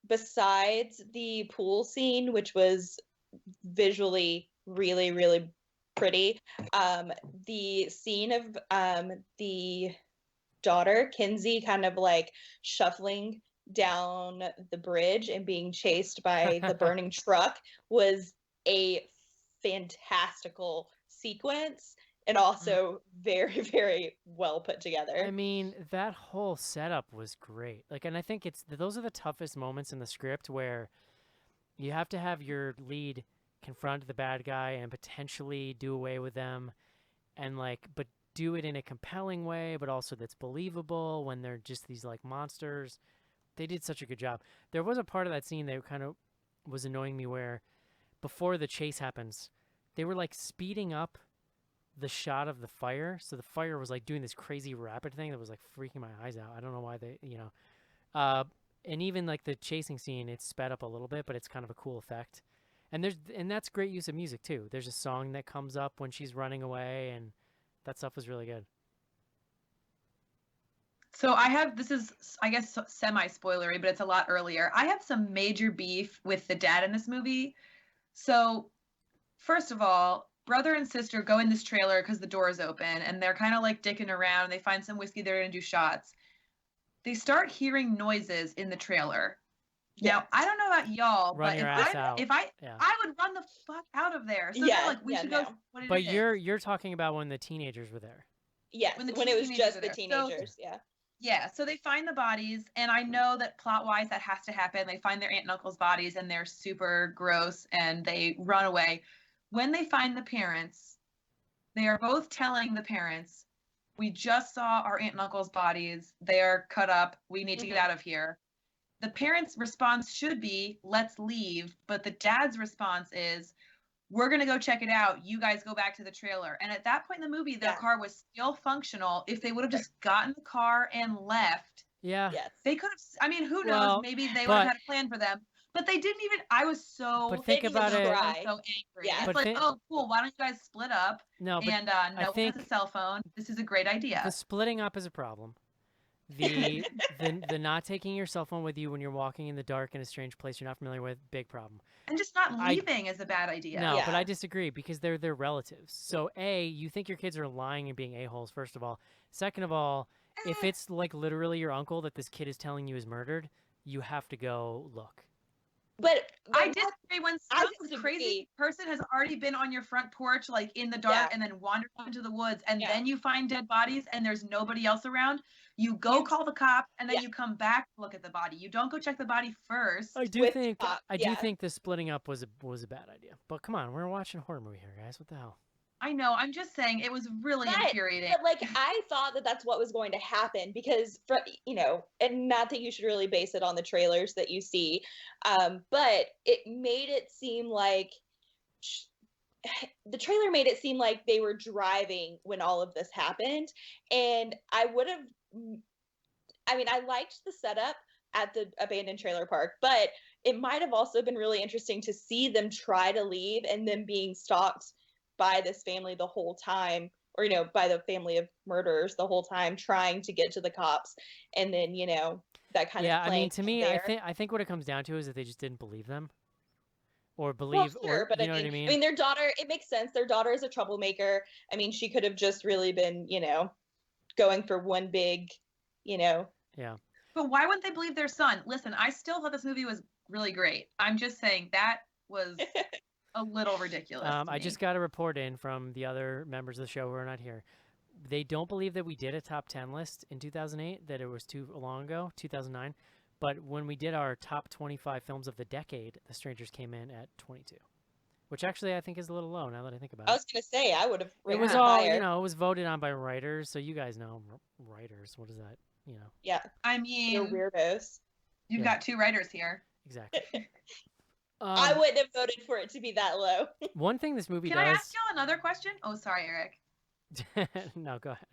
Speaker 4: besides the pool scene, which was visually really, really pretty, the scene of the daughter, Kinsey, kind of like shuffling down the bridge and being chased by the burning truck was a fantastical sequence, and also very, very well put together.
Speaker 2: I mean, that whole setup was great. Like, and I think those are the toughest moments in the script where you have to have your lead confront the bad guy and potentially do away with them, and like, but do it in a compelling way, but also that's believable when they're just these like monsters. They did such a good job. There was a part of that scene that kind of was annoying me where before the chase happens, they were like speeding up the shot of the fire, so the fire was like doing this crazy rapid thing that was like freaking my eyes out. I don't know why they, and even like the chasing scene, it's sped up a little bit, but it's kind of a cool effect. And that's great use of music too. There's a song that comes up when she's running away, and that stuff was really good.
Speaker 3: So this is, I guess, semi-spoilery, but it's a lot earlier. I have some major beef with the dad in this movie. So, first of all, brother and sister go in this trailer because the door is open, and they're kind of like dicking around. They find some whiskey, they're going to do shots. They start hearing noises in the trailer.
Speaker 4: Yes.
Speaker 3: Now, I don't know about y'all,
Speaker 2: Run
Speaker 3: but
Speaker 2: your ass out.
Speaker 3: I would run the fuck out of there. So
Speaker 4: Yeah,
Speaker 3: they're like, we should go. What
Speaker 2: But
Speaker 3: it is.
Speaker 2: you're talking about when the teenagers were there.
Speaker 4: Yes,
Speaker 3: When the
Speaker 4: when it was
Speaker 3: teenagers
Speaker 4: just
Speaker 3: are
Speaker 4: the
Speaker 3: there.
Speaker 4: teenagers. Yeah.
Speaker 3: Yeah, so they find the bodies, and I know that plot-wise that has to happen. They find their aunt and uncle's bodies, and they're super gross, and they run away. When they find the parents, they are both telling the parents, we just saw our aunt and uncle's bodies. They are cut up. We need to get out of here. The parents' response should be, let's leave. But the dad's response is, we're going to go check it out. You guys go back to the trailer. And at that point in the movie, their car was still functional. If they would have just gotten the car and left,
Speaker 2: Yeah.
Speaker 4: Yes.
Speaker 3: they could have, I mean, who knows?
Speaker 2: Well,
Speaker 3: Maybe they would have had a plan for them. But they didn't even, I was so,
Speaker 2: But think about it.
Speaker 3: I was so angry.
Speaker 4: Yeah.
Speaker 3: It's
Speaker 2: But
Speaker 3: like, oh, cool. Why don't you guys split up?
Speaker 2: No, but
Speaker 3: And no one
Speaker 2: think
Speaker 3: has a cell phone. This is a great idea.
Speaker 2: the splitting up is a problem. The not taking your cell phone with you when you're walking in the dark in a strange place you're not familiar with, big problem.
Speaker 3: And just not leaving is a bad idea.
Speaker 2: No,
Speaker 4: Yeah.
Speaker 2: but I disagree because they're their relatives. So A, you think your kids are lying and being a-holes, first of all. Second of all, if it's like literally your uncle that this kid is telling you is murdered, you have to go look.
Speaker 4: But
Speaker 3: I disagree when some
Speaker 4: disagree.
Speaker 3: crazy person has already been on your front porch, like in the dark, and then wandered into the woods, and then you find dead bodies and there's nobody else around. You go call the cop, and then you come back to look at the body. You don't go check the body first.
Speaker 2: I do think the splitting up was a bad idea. But come on, we're watching a horror movie here, guys. What the hell?
Speaker 3: I know. I'm just saying it was really infuriating.
Speaker 4: But like, I thought that that's what was going to happen because, and not that you should really base it on the trailers that you see, but it made it seem like the trailer made it seem like they were driving when all of this happened, and I liked the setup at the abandoned trailer park, but it might have also been really interesting to see them try to leave and them being stalked by this family the whole time, or by the family of murderers the whole time, trying to get to the cops, and then that kind of
Speaker 2: I mean, to me,
Speaker 4: there.
Speaker 2: I think what it comes down to is that they just didn't believe them, or believe,
Speaker 4: well, sure,
Speaker 2: or
Speaker 4: but
Speaker 2: you know what I mean.
Speaker 4: I mean, their daughter. It makes sense. Their daughter is a troublemaker. I mean, she could have just really been, going for one big,
Speaker 2: Yeah.
Speaker 3: But why wouldn't they believe their son? Listen, I still thought this movie was really great. I'm just saying that was a little ridiculous.
Speaker 2: I just got a report in from the other members of the show who are not here. they don't believe that we did a top 10 list in 2008, that it was too long ago, 2009. But when we did our top 25 films of the decade, The Strangers came in at 22, which actually I think is a little low now that I think about
Speaker 4: I
Speaker 2: it.
Speaker 4: was gonna say I would have
Speaker 2: It
Speaker 4: rated
Speaker 2: was
Speaker 4: it
Speaker 2: all,
Speaker 4: higher.
Speaker 2: you know, it was voted on by writers, so you guys know writers. What is that? You know,
Speaker 4: Yeah,
Speaker 3: I
Speaker 4: you're
Speaker 3: mean,
Speaker 4: weirdos.
Speaker 3: you've
Speaker 2: Yeah.
Speaker 3: got two writers here.
Speaker 2: exactly.
Speaker 4: I wouldn't have voted for it to be that low.
Speaker 2: One thing this movie
Speaker 3: Can I ask
Speaker 2: does.
Speaker 3: y'all another question? Oh, sorry, Eric.
Speaker 2: No, go ahead.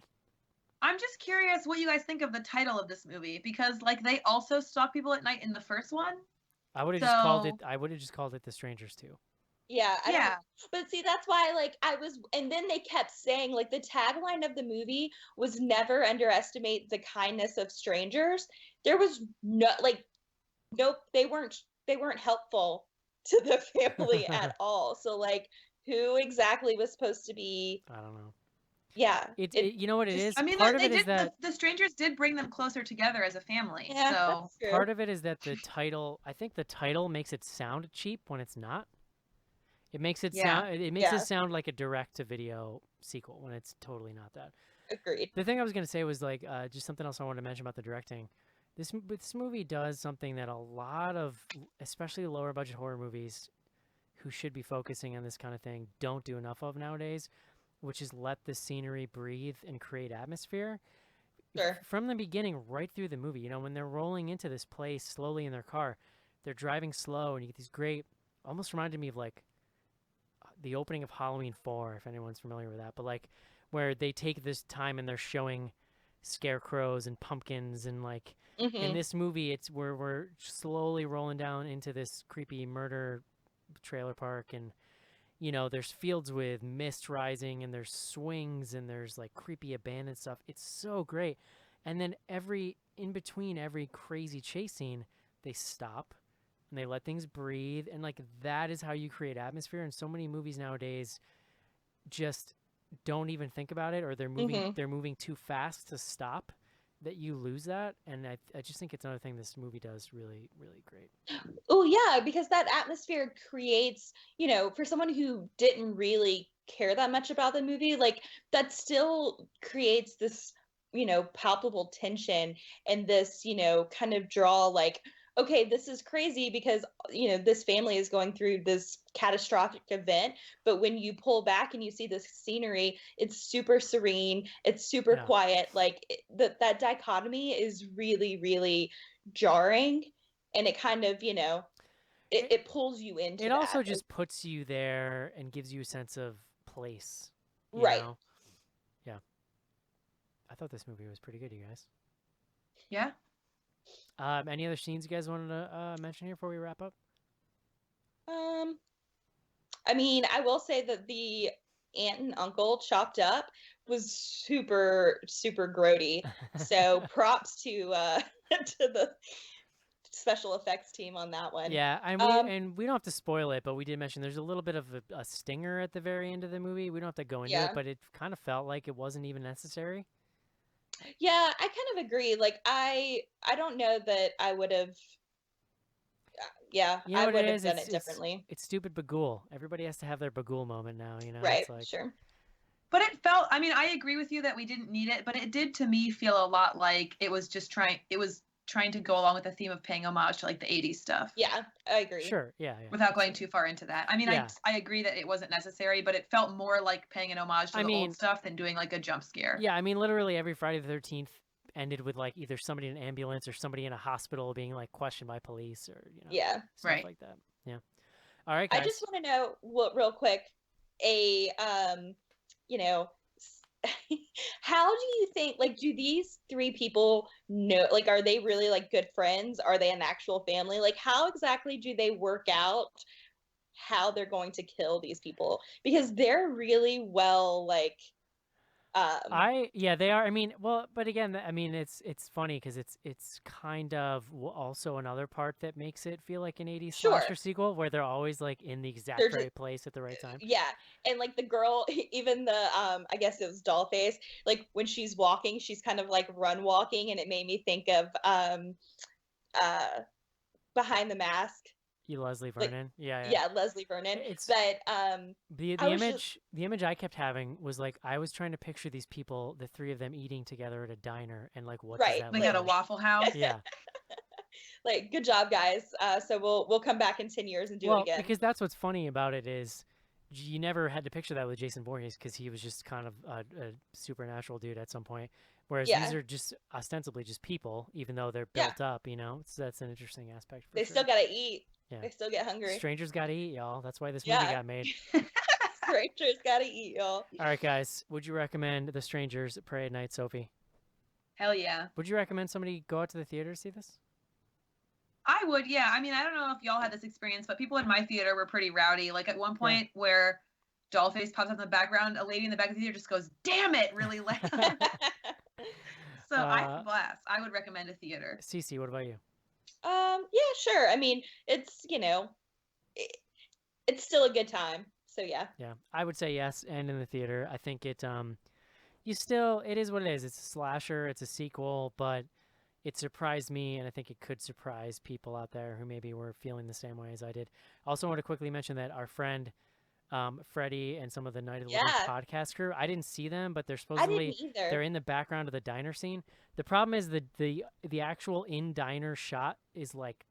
Speaker 3: I'm just curious what you guys think of the title of this movie, because like they also stalk people at night in the first one.
Speaker 2: I would have just called it.
Speaker 3: So-
Speaker 2: I would have just called it The Strangers too.
Speaker 4: Yeah, I
Speaker 3: Yeah.
Speaker 4: don't, but see, that's why, like, and then they kept saying, like, the tagline of the movie was never underestimate the kindness of strangers. There was no, like, nope, they weren't helpful to the family at all. So, like, who exactly was supposed to be,
Speaker 2: I don't know.
Speaker 4: yeah.
Speaker 2: You know what it
Speaker 4: just-
Speaker 2: is?
Speaker 3: I mean,
Speaker 2: part of
Speaker 3: they
Speaker 2: it is
Speaker 3: did.
Speaker 2: that
Speaker 3: The strangers did bring them closer together as a family.
Speaker 4: Yeah,
Speaker 3: so
Speaker 4: that's true.
Speaker 2: part of it is that the title. I think the title makes it sound cheap when it's not. It makes it
Speaker 3: Yeah.
Speaker 2: sound. It makes
Speaker 4: Yeah.
Speaker 2: it sound like a direct-to-video sequel when it's totally not that.
Speaker 4: Agreed.
Speaker 2: The thing I was gonna say was like just something else I wanted to mention about the directing. This movie does something that a lot of, especially lower budget horror movies, who should be focusing on this kind of thing, don't do enough of nowadays, which is let the scenery breathe and create atmosphere.
Speaker 4: Sure.
Speaker 2: From the beginning, right through the movie, you know, when they're rolling into this place slowly in their car, they're driving slow, and you get these great, almost reminded me of like the opening of Halloween 4, if anyone's familiar with that, but like where they take this time and they're showing scarecrows and pumpkins, and like in
Speaker 4: Mhm.
Speaker 2: this movie, it's where we're slowly rolling down into this creepy murder trailer park, and you know, there's fields with mist rising, and there's swings, and there's like creepy abandoned stuff. It's so great. And then in between every crazy chase scene, they stop and they let things breathe, and like that is how you create atmosphere. And so many movies nowadays just don't even think about it, or they're moving too fast to stop, that you lose that. And I just think it's another thing this movie does really, really great.
Speaker 4: Oh yeah, because that atmosphere creates, you know, for someone who didn't really care that much about the movie, like that still creates this, you know, palpable tension and this, you know, kind of draw like, okay, this is crazy because, you know, this family is going through this catastrophic event, but when you pull back and you see this scenery, it's super serene, it's super
Speaker 2: Yeah.
Speaker 4: quiet, like that dichotomy is really, really jarring, and it kind of, you know, it pulls you into
Speaker 2: It
Speaker 4: that.
Speaker 2: also just puts you there and gives you a sense of place. You
Speaker 4: Right.
Speaker 2: know? Yeah. I thought this movie was pretty good, you guys.
Speaker 3: yeah.
Speaker 2: Any other scenes you guys wanted to mention here before we wrap up?
Speaker 4: I mean, I will say that the aunt and uncle chopped up was super, super grody. So props to to the special effects team on that one.
Speaker 2: Yeah, and we don't have to spoil it, but we did mention there's a little bit of a stinger at the very end of the movie. We don't have to go into
Speaker 4: Yeah.
Speaker 2: it, but it kind of felt like it wasn't even necessary.
Speaker 4: Yeah, I kind of agree. Like I don't know that I would have. Yeah,
Speaker 2: You know
Speaker 4: I
Speaker 2: what
Speaker 4: would
Speaker 2: it
Speaker 4: have
Speaker 2: is?
Speaker 4: done it differently.
Speaker 2: It's stupid Bagul. Everybody has to have their Bagul moment now, you know?
Speaker 4: Right.
Speaker 2: It's like,
Speaker 4: Sure.
Speaker 3: But it felt, I mean, I agree with you that we didn't need it, but it did to me feel a lot like it was trying to go along with the theme of paying homage to like the 80s stuff
Speaker 4: Yeah, I agree.
Speaker 2: sure, yeah.
Speaker 3: without going too far into that. I mean,
Speaker 2: Yeah.
Speaker 3: I agree that it wasn't necessary, but it felt more like paying an homage to
Speaker 2: I
Speaker 3: the
Speaker 2: mean-
Speaker 3: old stuff than doing like a jump scare.
Speaker 2: Yeah, I mean, literally every Friday the 13th ended with like either somebody in an ambulance or somebody in a hospital being like questioned by police, or you know,
Speaker 4: Yeah.
Speaker 2: stuff
Speaker 3: Right.
Speaker 2: like that. Yeah. All right, guys.
Speaker 4: I just want to know what real quick, you know, how do you think, like, do these three people know, like, are they really like good friends? Are they an actual family? Like, how exactly do they work out how they're going to kill these people? Because they're really well, like,
Speaker 2: they are. I mean, well, but again, I mean, it's funny because it's kind of also another part that makes it feel like an 80s
Speaker 4: Sure.
Speaker 2: slasher sequel, where they're always like in the exact
Speaker 4: They're
Speaker 2: right place at the right time.
Speaker 4: yeah, and like the girl, even the I guess it was Dollface, like when she's walking, she's kind of like run walking, and it made me think of Behind the Mask.
Speaker 2: Leslie
Speaker 4: Like,
Speaker 2: Vernon. Yeah.
Speaker 4: yeah, Leslie Vernon.
Speaker 2: It's
Speaker 4: But
Speaker 2: the
Speaker 4: I was
Speaker 2: the image I kept having was like I was trying to picture these people, the three of them eating together at a diner, and like what does
Speaker 4: right,
Speaker 2: that
Speaker 3: Like
Speaker 2: look
Speaker 3: at a
Speaker 2: like?
Speaker 3: Waffle House.
Speaker 2: Yeah.
Speaker 4: like good job, guys. So we'll come back in 10 years and do it
Speaker 2: Well,
Speaker 4: again.
Speaker 2: because that's what's funny about it is you never had to picture that with Jason Voorhees because he was just kind of a supernatural dude at some point. Whereas these
Speaker 4: Yeah,
Speaker 2: are just ostensibly just people, even though they're
Speaker 4: yeah.
Speaker 2: built up, you know. So that's an interesting aspect for
Speaker 4: They
Speaker 2: sure.
Speaker 4: still gotta eat.
Speaker 2: Yeah.
Speaker 4: They still get hungry.
Speaker 2: Strangers gotta eat, y'all. That's why this movie
Speaker 4: Yeah.
Speaker 2: got made.
Speaker 4: Strangers gotta eat, y'all.
Speaker 2: All right, guys. Would you recommend The Strangers Pray at Night, Sophie?
Speaker 3: Hell yeah.
Speaker 2: Would you recommend somebody go out to the theater to see this?
Speaker 3: I would, yeah. I mean, I don't know if y'all had this experience, but people in my theater were pretty rowdy. Like at one point where Dollface pops up in the background, a lady in the back of the theater just goes, "Damn it," really loud. So I had a blast. I would recommend a theater.
Speaker 2: Cece, what about you?
Speaker 4: Yeah, sure. I mean, it's it's still a good time. So yeah.
Speaker 2: Yeah, I would say yes, and in the theater. I think it it is what it is. It's a slasher, it's a sequel, but it surprised me, and I think it could surprise people out there who maybe were feeling the same way as I did. Also want to quickly mention that our friend Freddie and some of the Night of the Living podcast crew, I didn't see them, but they're
Speaker 4: I
Speaker 2: supposedly
Speaker 4: didn't either.
Speaker 2: they're in the background of the diner scene. The problem is the actual in diner shot is like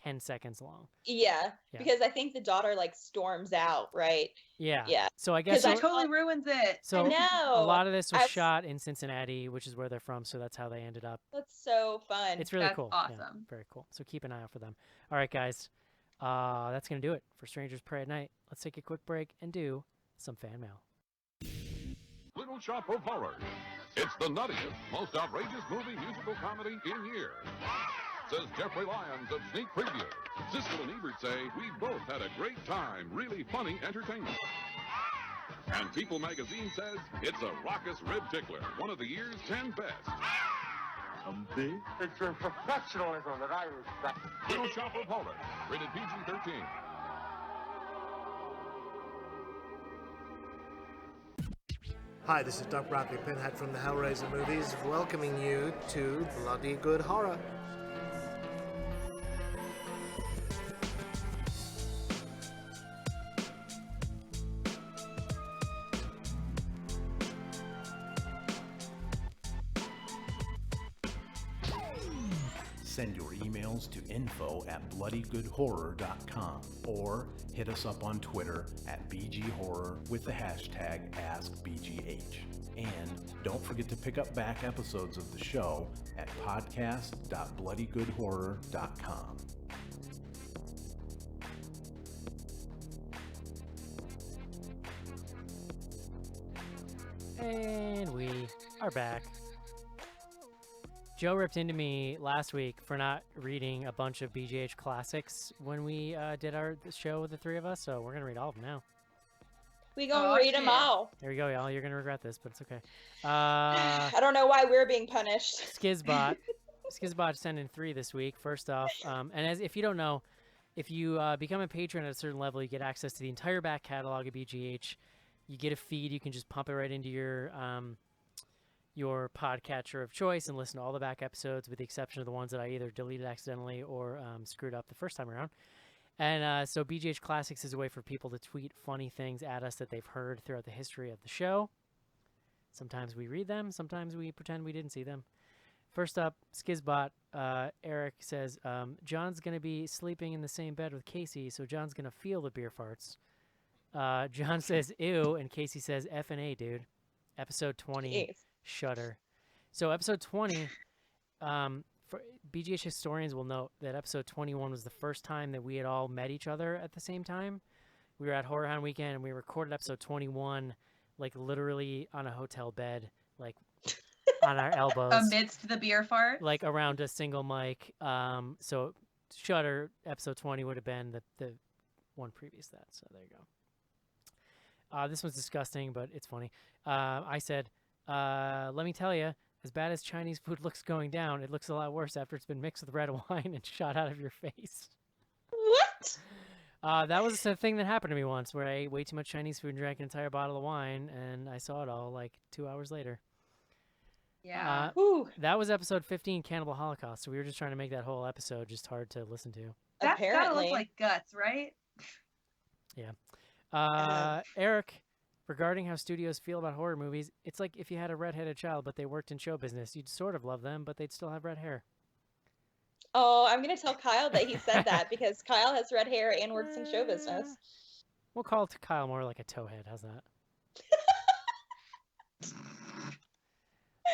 Speaker 2: 10 seconds long.
Speaker 4: Yeah,
Speaker 2: Yeah.
Speaker 4: because I think the daughter like storms out, right?
Speaker 2: Yeah.
Speaker 4: Yeah.
Speaker 2: So I guess
Speaker 3: That totally ruins it.
Speaker 2: so
Speaker 4: I know.
Speaker 2: a lot of this was
Speaker 4: I've-
Speaker 2: shot in Cincinnati, which is where they're from, so that's how they ended up.
Speaker 4: That's so fun.
Speaker 2: It's really
Speaker 3: That's
Speaker 2: cool. Yeah,
Speaker 3: awesome.
Speaker 2: very cool. So keep an eye out for them. All right, guys. That's going to do it for Strangers Pray at Night. Let's take a quick break and do some fan mail.
Speaker 6: Little Shop of Horrors. It's the nuttiest, most outrageous movie musical comedy in years. Says Jeffrey Lyons of Sneak Preview. Siskel and Ebert say we both had a great time, really funny entertainment. And People magazine says it's a raucous rib tickler, one of the year's 10 best.
Speaker 5: It's your professionalism that I respect.
Speaker 6: Little Shop of Horrors, rated PG-13.
Speaker 7: Hi, this is Doug Broccoli Pinhead from the Hellraiser movies, welcoming you to Bloody Good Horror.
Speaker 1: Send your emails to info@bloodygoodhorror.com or hit us up on Twitter at BGHorror with the hashtag AskBGH. And don't forget to pick up back episodes of the show at podcast.bloodygoodhorror.com.
Speaker 2: And we are back. Joe ripped into me last week for not reading a bunch of BGH classics when we did the show with the three of us, so we're going to read all of them now.
Speaker 4: We gonna read them
Speaker 3: shit.
Speaker 4: all.
Speaker 2: There you go, y'all. You're going to regret this, but it's okay.
Speaker 4: I don't know why we're being punished.
Speaker 2: Skizbot sent in 3 this week. First off, and if you don't know, if you become a patron at a certain level, you get access to the entire back catalog of BGH. You get a feed. You can just pump it right into your podcatcher of choice and listen to all the back episodes, with the exception of the ones that I either deleted accidentally or screwed up the first time around. And so BGH Classics is a way for people to tweet funny things at us that they've heard throughout the history of the show. Sometimes we read them. Sometimes we pretend we didn't see them. First up, Skizbot, Eric says, John's going to be sleeping in the same bed with Casey, so John's going to feel the beer farts. John says, ew, and Casey says, F&A, dude. Episode 20,
Speaker 4: Jeez.
Speaker 2: Shudder. So episode 20, for BGH historians will note that episode 21 was the first time that we had all met each other at the same time. We were at Horror Hound Weekend, and we recorded episode 21, like, literally on a hotel bed, like, on our elbows.
Speaker 3: Amidst the beer fart.
Speaker 2: Like, around a single mic. So Shudder, episode 20, would have been the one previous to that. So there you go. This one's disgusting, but it's funny. I said, let me tell you, as bad as Chinese food looks going down, it looks a lot worse after it's been mixed with red wine and shot out of your face.
Speaker 4: What?
Speaker 2: That was a thing that happened to me once, where I ate way too much Chinese food and drank an entire bottle of wine, and I saw it all like 2 hours later.
Speaker 3: Yeah.
Speaker 4: Whew.
Speaker 2: That was episode 15, Cannibal Holocaust. So we were just trying to make that whole episode just hard to listen to.
Speaker 3: That's gotta
Speaker 4: Apparently.
Speaker 3: look like guts, right?
Speaker 2: Eric, regarding how studios feel about horror movies, it's like if you had a redheaded child, but they worked in show business, you'd sort of love them, but they'd still have red hair.
Speaker 4: Oh, I'm gonna tell Kyle that he said that because Kyle has red hair and works in show business.
Speaker 2: We'll call it Kyle more like a towhead. How's that?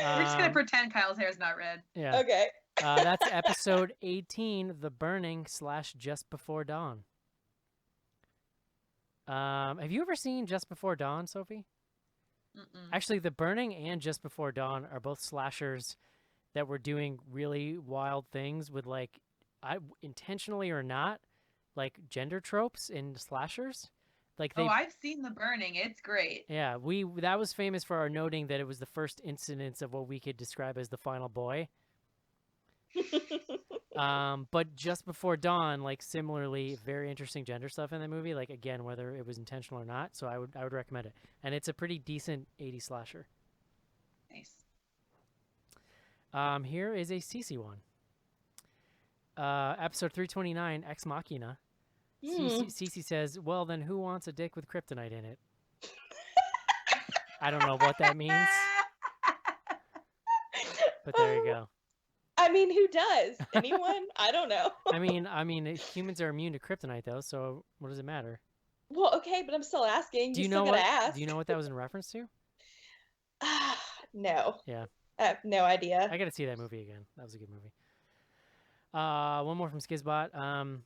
Speaker 3: We're just gonna pretend Kyle's hair is not red.
Speaker 2: Yeah.
Speaker 4: Okay.
Speaker 2: That's episode 18, The Burning / Just Before Dawn. Have you ever seen Just Before Dawn, Sophie?
Speaker 3: Mm-mm.
Speaker 2: Actually, The Burning and Just Before Dawn are both slashers that were doing really wild things with, like, intentionally or not, like gender tropes in slashers. Like they,
Speaker 3: I've seen The Burning. It's great.
Speaker 2: yeah, that was famous for our noting that it was the first incidence of what we could describe as the final boy. But Just Before Dawn, like similarly, very interesting gender stuff in the movie. Like again, whether it was intentional or not. So I would recommend it, and it's a pretty decent 80s slasher.
Speaker 3: Nice.
Speaker 2: Here is a CC one. Episode 329, Ex Machina. Cece says, "Well, then who wants a dick with kryptonite in it?" I don't know what that means, but there you go.
Speaker 4: I mean, who does? Anyone? I don't know.
Speaker 2: I mean, humans are immune to kryptonite, though. So what does it matter?
Speaker 4: Well, okay, but I'm still asking.
Speaker 2: Do you
Speaker 4: still
Speaker 2: know
Speaker 4: gotta
Speaker 2: what?
Speaker 4: ask.
Speaker 2: Do you know what that was in reference to?
Speaker 4: No.
Speaker 2: Yeah.
Speaker 4: I have no idea.
Speaker 2: I got to see that movie again. That was a good movie. One more from Skizbot.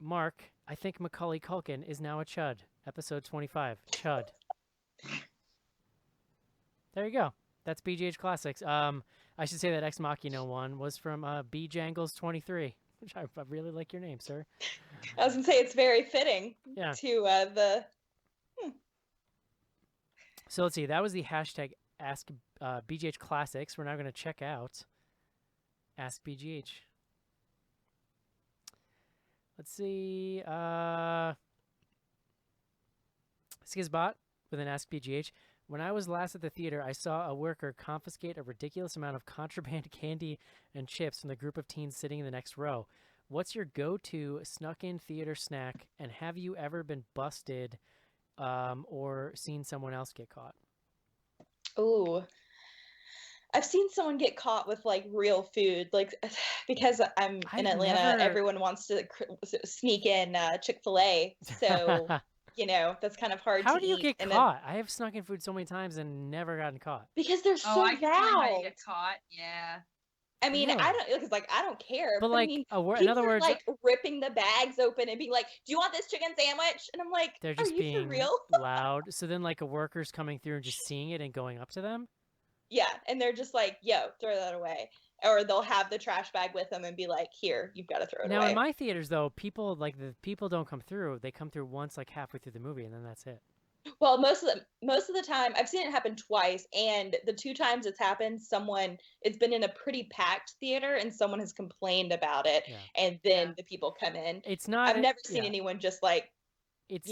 Speaker 2: Mark, I think Macaulay Culkin is now a chud. Episode 25, chud. There you go. That's BGH Classics. I should say that Ex Machina one was from B Jangles 23, which I really like your name, sir.
Speaker 4: I was gonna say it's very fitting
Speaker 2: Yeah.
Speaker 4: to the.
Speaker 2: So let's see. That was the hashtag Ask BGH Classics. We're now going to check out Ask BGH. Let's see. Skizbot with an Ask BGH. When I was last at the theater, I saw a worker confiscate a ridiculous amount of contraband candy and chips from the group of teens sitting in the next row. What's your go-to snuck-in theater snack, and have you ever been busted or seen someone else get caught?
Speaker 4: Ooh. I've seen someone get caught with like real food, like because I'm in Atlanta. Everyone wants to sneak in Chick-fil-A, so you know that's kind of hard.
Speaker 2: How
Speaker 4: to
Speaker 2: do you
Speaker 4: eat.
Speaker 2: get caught? I have snuck in food so many times and never gotten caught.
Speaker 4: Because they're so
Speaker 3: I can see how you
Speaker 4: loud.
Speaker 3: get caught. Yeah.
Speaker 4: I mean,
Speaker 2: Really?
Speaker 4: I don't because like I don't care.
Speaker 2: But
Speaker 4: I
Speaker 2: like,
Speaker 4: mean,
Speaker 2: in
Speaker 4: people
Speaker 2: other
Speaker 4: are,
Speaker 2: words,
Speaker 4: like ripping the bags open and being like, "Do you want this chicken sandwich?" And I'm like,
Speaker 2: they're
Speaker 4: "Are
Speaker 2: just
Speaker 4: you
Speaker 2: being
Speaker 4: for real?"
Speaker 2: loud. So then, like, a worker's coming through and just seeing it and going up to them.
Speaker 4: Yeah, and they're just like, "Yo, throw that away," or they'll have the trash bag with them and be like, "Here, you've got to throw it
Speaker 2: Now,
Speaker 4: away."
Speaker 2: in my theaters, though, the people don't come through. They come through once, like halfway through the movie, and then that's it.
Speaker 4: Well, most of the time, I've seen it happen twice, and the two times it's happened, it's been in a pretty packed theater, and someone has complained about it,
Speaker 2: Yeah.
Speaker 4: and then the people come in.
Speaker 2: It's not.
Speaker 4: I've never seen anyone just like,
Speaker 2: It's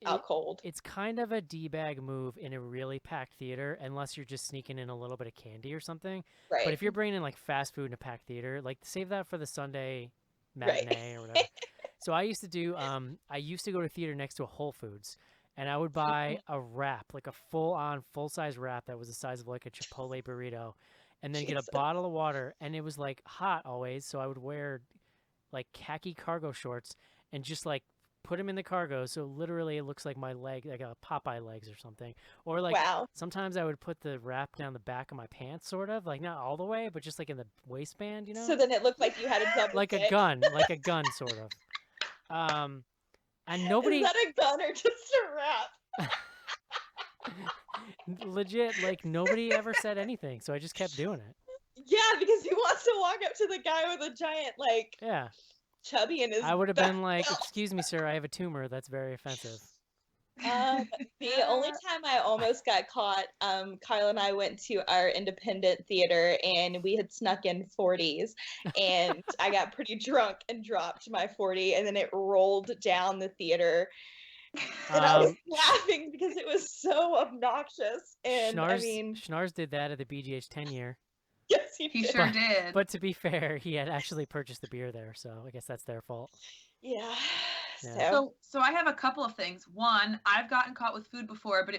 Speaker 4: out cold.
Speaker 2: It's kind of a D-bag move in a really packed theater, unless you're just sneaking in a little bit of candy or something.
Speaker 4: Right.
Speaker 2: But if you're bringing in like fast food in a packed theater, like save that for the Sunday matinee or whatever. So I used to do. I used to go to theater next to a Whole Foods, and I would buy a wrap, like a full-size wrap that was the size of like a Chipotle burrito, and then get a bottle of water. And it was like hot always, so I would wear like khaki cargo shorts and just like put them in the cargo, so literally it looks like my leg, like a Popeye legs or something. Or like sometimes I would put the wrap down the back of my pants, sort of like not all the way, but just like in the waistband, you know.
Speaker 4: So then it looked like you had a double
Speaker 2: like
Speaker 4: dick.
Speaker 2: a gun, sort of. And nobody.
Speaker 4: Is that a gun or just a wrap?
Speaker 2: Legit, like nobody ever said anything, so I just kept doing it.
Speaker 4: Yeah, because he wants to walk up to the guy with a giant chubby in his.
Speaker 2: I would have been like, "Excuse me, sir, I have a tumor. That's very offensive."
Speaker 4: The only time I almost got caught, Kyle and I went to our independent theater and we had snuck in 40s, and I got pretty drunk and dropped my 40, and then it rolled down the theater. And I was laughing because it was so obnoxious. And
Speaker 2: Schnars did that at the BGH 10 year.
Speaker 4: Yes, he
Speaker 3: He
Speaker 4: did.
Speaker 3: sure did.
Speaker 2: But to be fair, he had actually purchased the beer there, so I guess that's their fault.
Speaker 4: Yeah.
Speaker 2: Yeah.
Speaker 3: So I have a couple of things. One, I've gotten caught with food before, but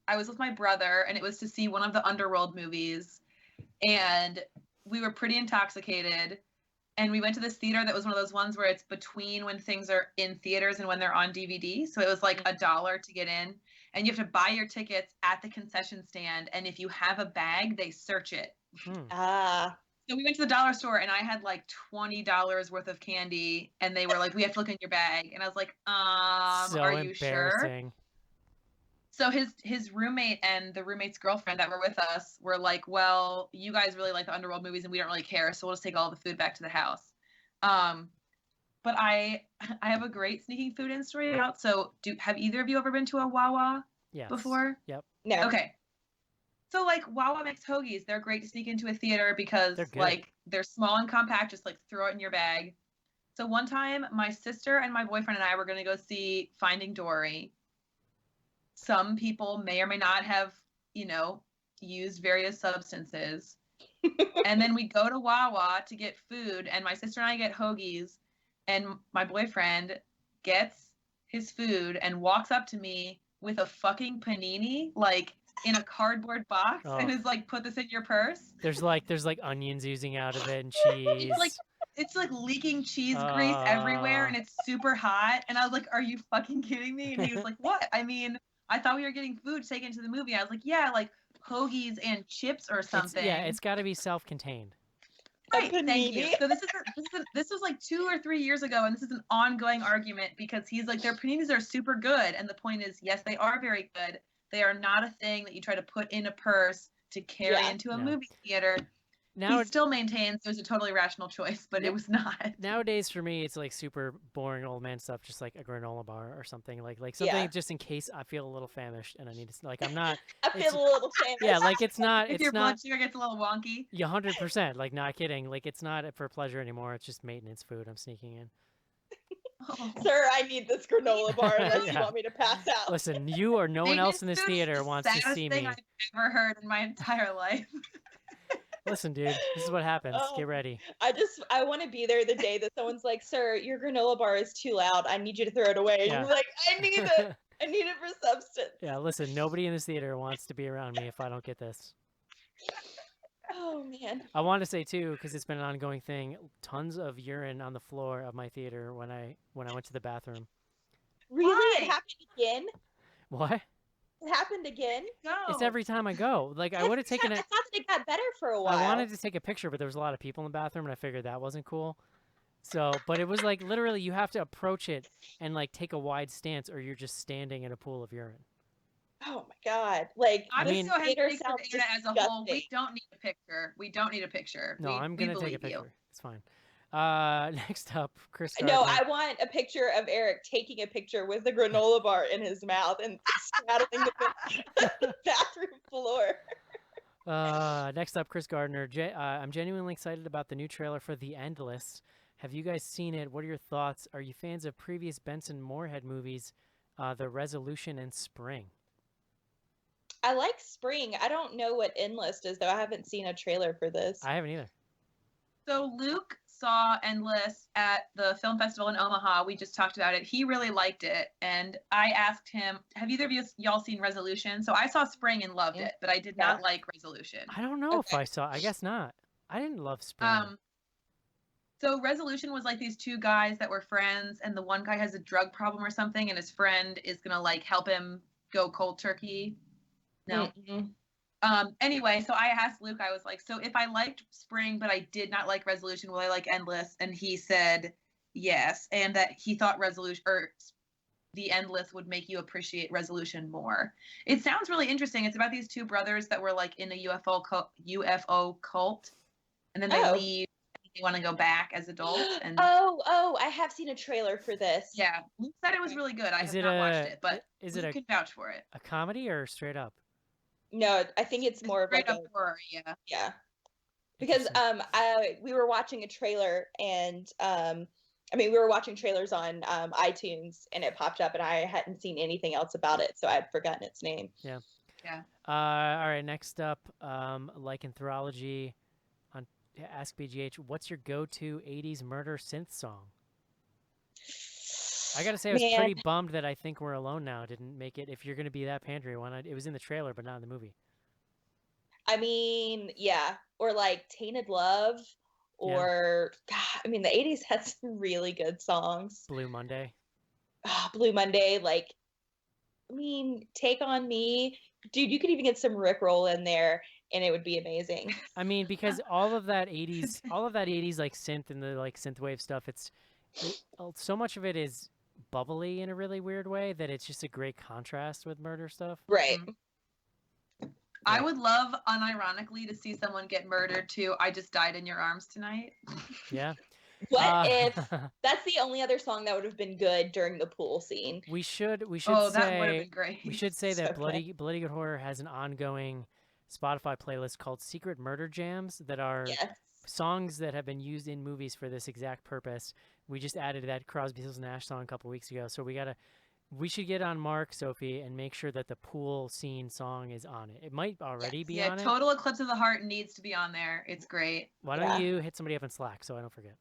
Speaker 3: I was with my brother, and it was to see one of the Underworld movies, and we were pretty intoxicated, and we went to this theater that was one of those ones where it's between when things are in theaters and when they're on DVD. So it was like $1 to get in, and you have to buy your tickets at the concession stand, and if you have a bag, they search it.
Speaker 4: Ah.
Speaker 3: So we went to the dollar store, and I had like $20 worth of candy, and they were like, "We have to look in your bag," and I was like,
Speaker 2: So
Speaker 3: are you sure?"
Speaker 2: embarrassing.
Speaker 3: So his roommate and the roommate's girlfriend that were with us were like, "Well, you guys really like the Underworld movies, and we don't really care, so we'll just take all the food back to the house." But I have a great sneaking food in story out. So have either of you ever been to a Wawa
Speaker 2: Yes.
Speaker 3: before?
Speaker 2: Yep.
Speaker 4: No.
Speaker 3: Okay. So like Wawa makes hoagies. They're great to sneak into a theater because
Speaker 2: They're good.
Speaker 3: like they're small and compact. Just like throw it in your bag. So one time, my sister and my boyfriend and I were gonna go see Finding Dory. Some people may or may not have, used various substances. And then we go to Wawa to get food, and my sister and I get hoagies, and my boyfriend gets his food and walks up to me with a fucking panini, like in a cardboard box, and is like, "Put this in your purse."
Speaker 2: There's like onions oozing out of it and cheese.
Speaker 3: It's like leaking cheese grease everywhere, and it's super hot. And I was like, "Are you fucking kidding me?" And he was like, "What?" I mean, I thought we were getting food taken to the movie. I was like, "Yeah, like hoagies and chips or something."
Speaker 2: It's got to be self-contained.
Speaker 3: Right, thank you. So this was like 2 or 3 years ago, and this is an ongoing argument because he's like, their paninis are super good, and the point is, yes, they are very good. They are not a thing that you try to put in a purse to carry into a movie theater.
Speaker 2: Now
Speaker 3: he still maintains it was a totally rational choice, but it was not.
Speaker 2: Nowadays, for me, it's like super boring old man stuff, just like a granola bar or something, like something just in case I feel a little famished and I need to. Like I'm not.
Speaker 4: I feel a little famished.
Speaker 2: Yeah, like it's not.
Speaker 3: If your blood sugar gets a little wonky.
Speaker 2: Yeah, 100%. Like not kidding. Like it's not for pleasure anymore. It's just maintenance food. I'm sneaking in.
Speaker 4: Oh. Sir, I need this granola bar unless you want me to pass out.
Speaker 2: Listen, you or no one else in this theater wants to see me.
Speaker 3: Thing I've ever heard in my entire life.
Speaker 2: Listen, dude, this is what happens. Get ready.
Speaker 4: I want to be there the day that someone's like, "Sir, your granola bar is too loud. I need you to throw it away." And you're like, "I need it. I need it for substance."
Speaker 2: Yeah, listen, nobody in this theater wants to be around me if I don't get this.
Speaker 4: Oh man.
Speaker 2: I want to say too, because it's been an ongoing thing. Tons of urine on the floor of my theater when I went to the bathroom.
Speaker 4: Really?
Speaker 3: Why?
Speaker 4: It happened again?
Speaker 2: What?
Speaker 4: It happened again?
Speaker 3: No.
Speaker 2: It's every time I go. Like I would have taken it.
Speaker 4: I thought that it got better for a while.
Speaker 2: I wanted to take a picture, but there was a lot of people in the bathroom, and I figured that wasn't cool. So, but it was like literally you have to approach it and like take a wide stance, or you're just standing in a pool of urine.
Speaker 4: Oh my god! Like
Speaker 3: I'm
Speaker 2: I mean,
Speaker 3: so happy
Speaker 4: theater
Speaker 3: for
Speaker 4: sounds
Speaker 3: the internet as a whole. We
Speaker 4: disgusting.
Speaker 3: don't need a picture. We don't need a picture.
Speaker 2: No, I'm gonna take a picture.
Speaker 3: You.
Speaker 2: It's fine. Next up, Chris.
Speaker 4: No,
Speaker 2: Gardner.
Speaker 4: I want a picture of Eric taking a picture with the granola bar in his mouth and straddling the bathroom floor.
Speaker 2: Next up, Chris Gardner. I'm genuinely excited about the new trailer for The Endless. Have you guys seen it? What are your thoughts? Are you fans of previous Benson Moorhead movies, The Resolution and Spring?
Speaker 4: I like Spring. I don't know what Endless is, though. I haven't seen a trailer for this.
Speaker 2: I haven't either.
Speaker 3: So Luke saw Endless at the film festival in Omaha. We just talked about it. He really liked it, and I asked him, "Have either of y'all seen Resolution?" So I saw Spring and loved it, but I did not like Resolution.
Speaker 2: I don't know if I saw. I guess not. I didn't love Spring.
Speaker 3: So Resolution was like these two guys that were friends, and the one guy has a drug problem or something, and his friend is gonna like help him go cold turkey. No.
Speaker 4: Mm-hmm.
Speaker 3: Anyway, so I asked Luke, I was like, so if I liked Spring, but I did not like Resolution, will I like Endless? And he said yes, and that he thought Resolution or The Endless would make you appreciate Resolution more. It sounds really interesting. It's about these two brothers that were like in a UFO cult, and then they leave. They want to go back as adults. And
Speaker 4: I have seen a trailer for this.
Speaker 3: yeah, Luke said it was really good. I have not watched it, but Luke can vouch for it.
Speaker 2: A comedy or straight up?
Speaker 4: No, I think it's more of like
Speaker 3: a horror.
Speaker 4: Yeah. Because we were watching a trailer, and we were watching trailers on iTunes, and it popped up, and I hadn't seen anything else about it, so I'd forgotten its name.
Speaker 2: Yeah.
Speaker 3: Yeah.
Speaker 2: All right. Next up, Lycanthropology. ask BGH, what's your go-to 80s murder synth song? I gotta say, I was
Speaker 4: Man.
Speaker 2: pretty bummed that I Think We're Alone Now didn't make it. If you're gonna be that pandering, why not? It was in the trailer, but not in the movie.
Speaker 4: I mean, yeah, or like Tainted Love, or God, I mean, the 80s had some really good songs.
Speaker 2: Blue Monday.
Speaker 4: Blue Monday, like, I mean, Take on Me, dude. You could even get some Rickroll in there, and it would be amazing.
Speaker 2: I mean, because all of that 80s like synth and the like synthwave stuff, so much of it is bubbly in a really weird way that it's just a great contrast with murder stuff.
Speaker 4: Right.
Speaker 3: I would love, unironically, to see someone get murdered too. I Just Died in Your Arms Tonight.
Speaker 2: Yeah.
Speaker 4: What if that's the only other song that would have been good during the pool scene?
Speaker 2: We should
Speaker 3: that would have
Speaker 2: say
Speaker 3: been great.
Speaker 2: we should say that
Speaker 4: So
Speaker 2: Bloody Good Horror has an ongoing Spotify playlist called Secret Murder Jams that are
Speaker 4: Yes.
Speaker 2: songs that have been used in movies for this exact purpose. We just added that Crosby, Stills, Nash song a couple weeks ago, so we should get on Mark, Sophie, and make sure that the pool scene song is on it. It might already be on it.
Speaker 3: Total Eclipse of the Heart needs to be on there. It's great.
Speaker 2: Why don't you hit somebody up in Slack so I don't forget?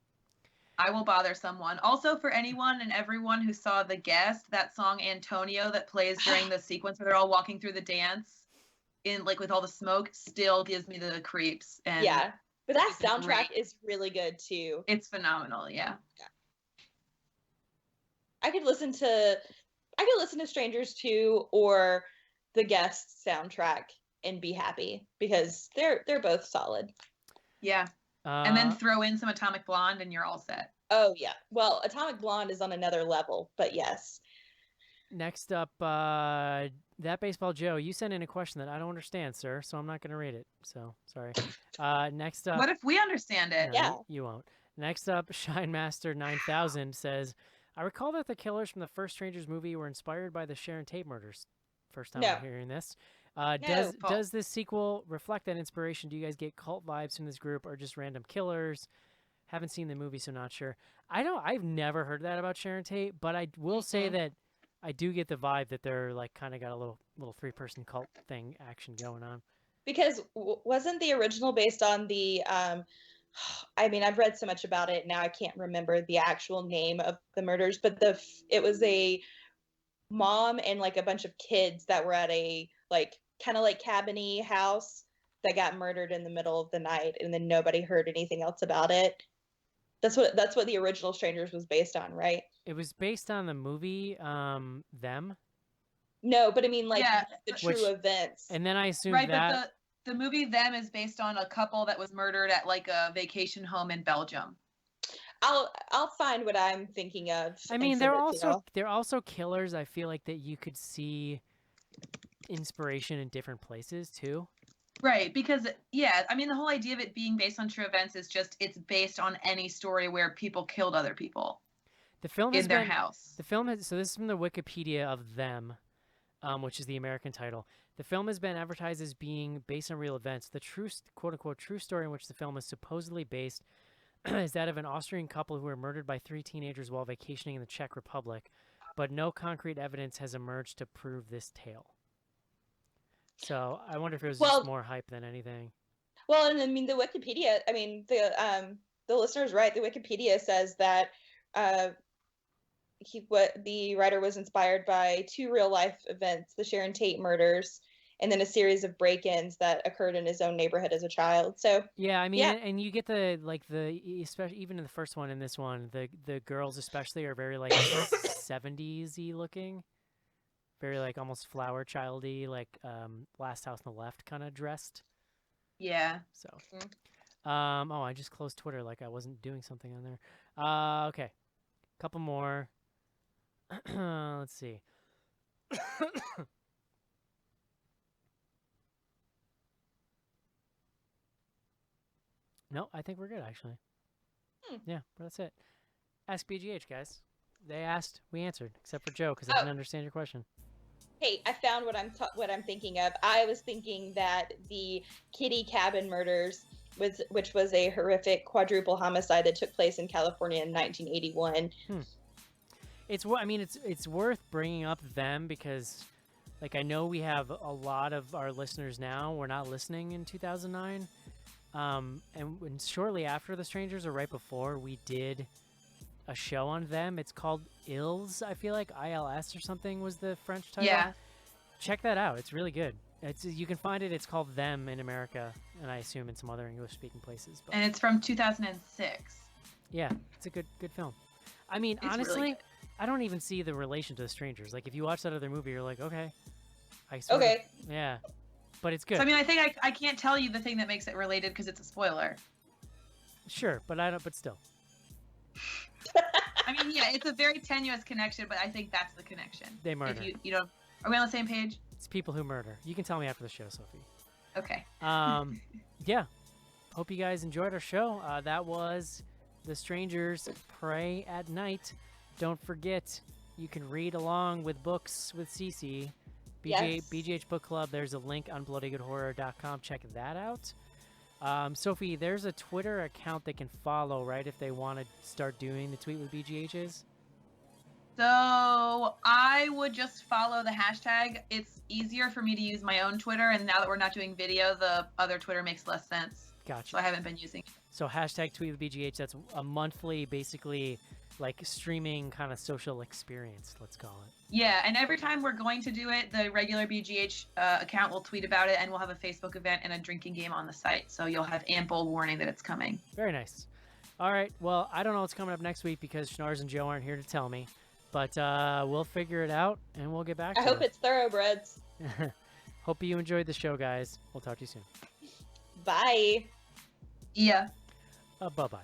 Speaker 3: I will bother someone. Also, for anyone and everyone who saw The Guest, that song Antonio that plays during the sequence where they're all walking through the dance in like with all the smoke still gives me the creeps. And
Speaker 4: yeah, but that
Speaker 3: it's
Speaker 4: soundtrack
Speaker 3: great.
Speaker 4: is really good too.
Speaker 3: It's phenomenal. Yeah.
Speaker 4: I could listen to Strangers 2 or the Guest soundtrack and be happy because they're both solid.
Speaker 3: Yeah. And then throw in some Atomic Blonde and you're all set.
Speaker 4: Oh yeah. Well, Atomic Blonde is on another level, but yes.
Speaker 2: Next up, That Baseball Joe, you sent in a question that I don't understand, sir, so I'm not going to read it. So, sorry. Next up.
Speaker 3: What if we understand it?
Speaker 2: No,
Speaker 4: Yeah.
Speaker 2: You won't. Next up, Shine Master 9000 says, I recall that the killers from the first Strangers movie were inspired by the Sharon Tate murders. First time I'm hearing this. Does this sequel reflect that inspiration? Do you guys get cult vibes from this group or just random killers? Haven't seen the movie, so not sure. I've never heard that about Sharon Tate, but I will say that I do get the vibe that they're like kind of got a little 3-person cult thing action going on.
Speaker 4: Because wasn't the original based on the I mean, I've read so much about it now I can't remember the actual name of the murders, but it was a mom and like a bunch of kids that were at a like kind of like cabin-y house that got murdered in the middle of the night, and then nobody heard anything else about it. That's what the original Strangers was based on, right?
Speaker 2: It was based on the movie Them.
Speaker 4: No, but I mean like the true events.
Speaker 2: And then I assume
Speaker 3: but the movie Them is based on a couple that was murdered at like a vacation home in Belgium.
Speaker 4: I'll find what I'm thinking of.
Speaker 2: I mean, they're also killers. I feel like that you could see inspiration in different places too.
Speaker 3: Right, because I mean the whole idea of it being based on true events is just it's based on any story where people killed other people.
Speaker 2: The film
Speaker 3: in their house.
Speaker 2: The film has, so this is from the Wikipedia of Them, which is the American title. The film has been advertised as being based on real events. The true, quote-unquote, true story in which the film is supposedly based is that of an Austrian couple who were murdered by 3 teenagers while vacationing in the Czech Republic, but no concrete evidence has emerged to prove this tale. So I wonder if it was just more hype than anything.
Speaker 4: Well, and I mean the Wikipedia. I mean the listener's right. The Wikipedia says that the writer was inspired by 2 real life events: the Sharon Tate murders, and then a series of break-ins that occurred in his own neighborhood as a child. So
Speaker 2: yeah, I mean, and you get especially even in the first one and this one, the girls especially are very like 70s-y looking. Very like almost flower childy, like Last House on the Left kind of dressed.
Speaker 3: Yeah.
Speaker 2: So, I just closed Twitter like I wasn't doing something on there. Okay, couple more. Let's see. No, I think we're good actually. Yeah, but that's it. Ask BGH, guys. They asked, we answered, except for Joe because I didn't understand your question.
Speaker 4: Hey, I found what I'm thinking of. I was thinking that the Kitty Cabin murders, which was a horrific quadruple homicide that took place in California in 1981.
Speaker 2: It's worth bringing up Them because, like, I know we have a lot of our listeners now. We're not listening in 2009, And shortly after The Strangers, or right before, we did a show on them. It's called ILS, I feel like. ILS or something was the French title.
Speaker 3: Yeah.
Speaker 2: Check that out. It's really good. You can find it. It's called Them in America, and I assume in some other English-speaking places. But
Speaker 3: And it's from 2006.
Speaker 2: yeah, it's a good film. I mean,
Speaker 3: It's
Speaker 2: honestly,
Speaker 3: really good.
Speaker 2: I don't even see the relation to The Strangers. Like, if you watch that other movie, you're like, okay. Sort
Speaker 4: Okay.
Speaker 2: of, yeah. But it's good.
Speaker 3: So I mean, I think I can't tell you the thing that makes it related because it's a spoiler.
Speaker 2: Sure, but I don't. But still.
Speaker 3: I mean, yeah, it's a very tenuous connection, but I think that's the connection.
Speaker 2: They murder.
Speaker 3: If you don't, are we on the same page?
Speaker 2: It's people who murder. You can tell me after the show, Sophie.
Speaker 3: Okay.
Speaker 2: Yeah. Hope you guys enjoyed our show. That was The Strangers Pray at Night. Don't forget, you can read along with books with Cece.
Speaker 4: Yes.
Speaker 2: BGH Book Club. There's a link on bloodygoodhorror.com. Check that out. Sophie, there's a Twitter account they can follow, right, if they want to start doing the Tweet with BGHs?
Speaker 3: So I would just follow the hashtag. It's easier for me to use my own Twitter, and now that we're not doing video, the other Twitter makes less sense.
Speaker 2: Gotcha.
Speaker 3: So I haven't been using it.
Speaker 2: So hashtag Tweet with BGH, that's a monthly, basically, like streaming kind of social experience, let's call it.
Speaker 3: Yeah, and every time we're going to do it, the regular BGH account will tweet about it, and we'll have a Facebook event and a drinking game on the site. So you'll have ample warning that it's coming.
Speaker 2: Very nice. All right, well, I don't know what's coming up next week because Schnars and Joe aren't here to tell me. But we'll figure it out, and we'll get back to
Speaker 4: I hope
Speaker 2: it.
Speaker 4: it's thoroughbreds.
Speaker 2: Hope you enjoyed the show, guys. We'll talk to you soon.
Speaker 4: Bye.
Speaker 3: Yeah.
Speaker 2: Bye-bye.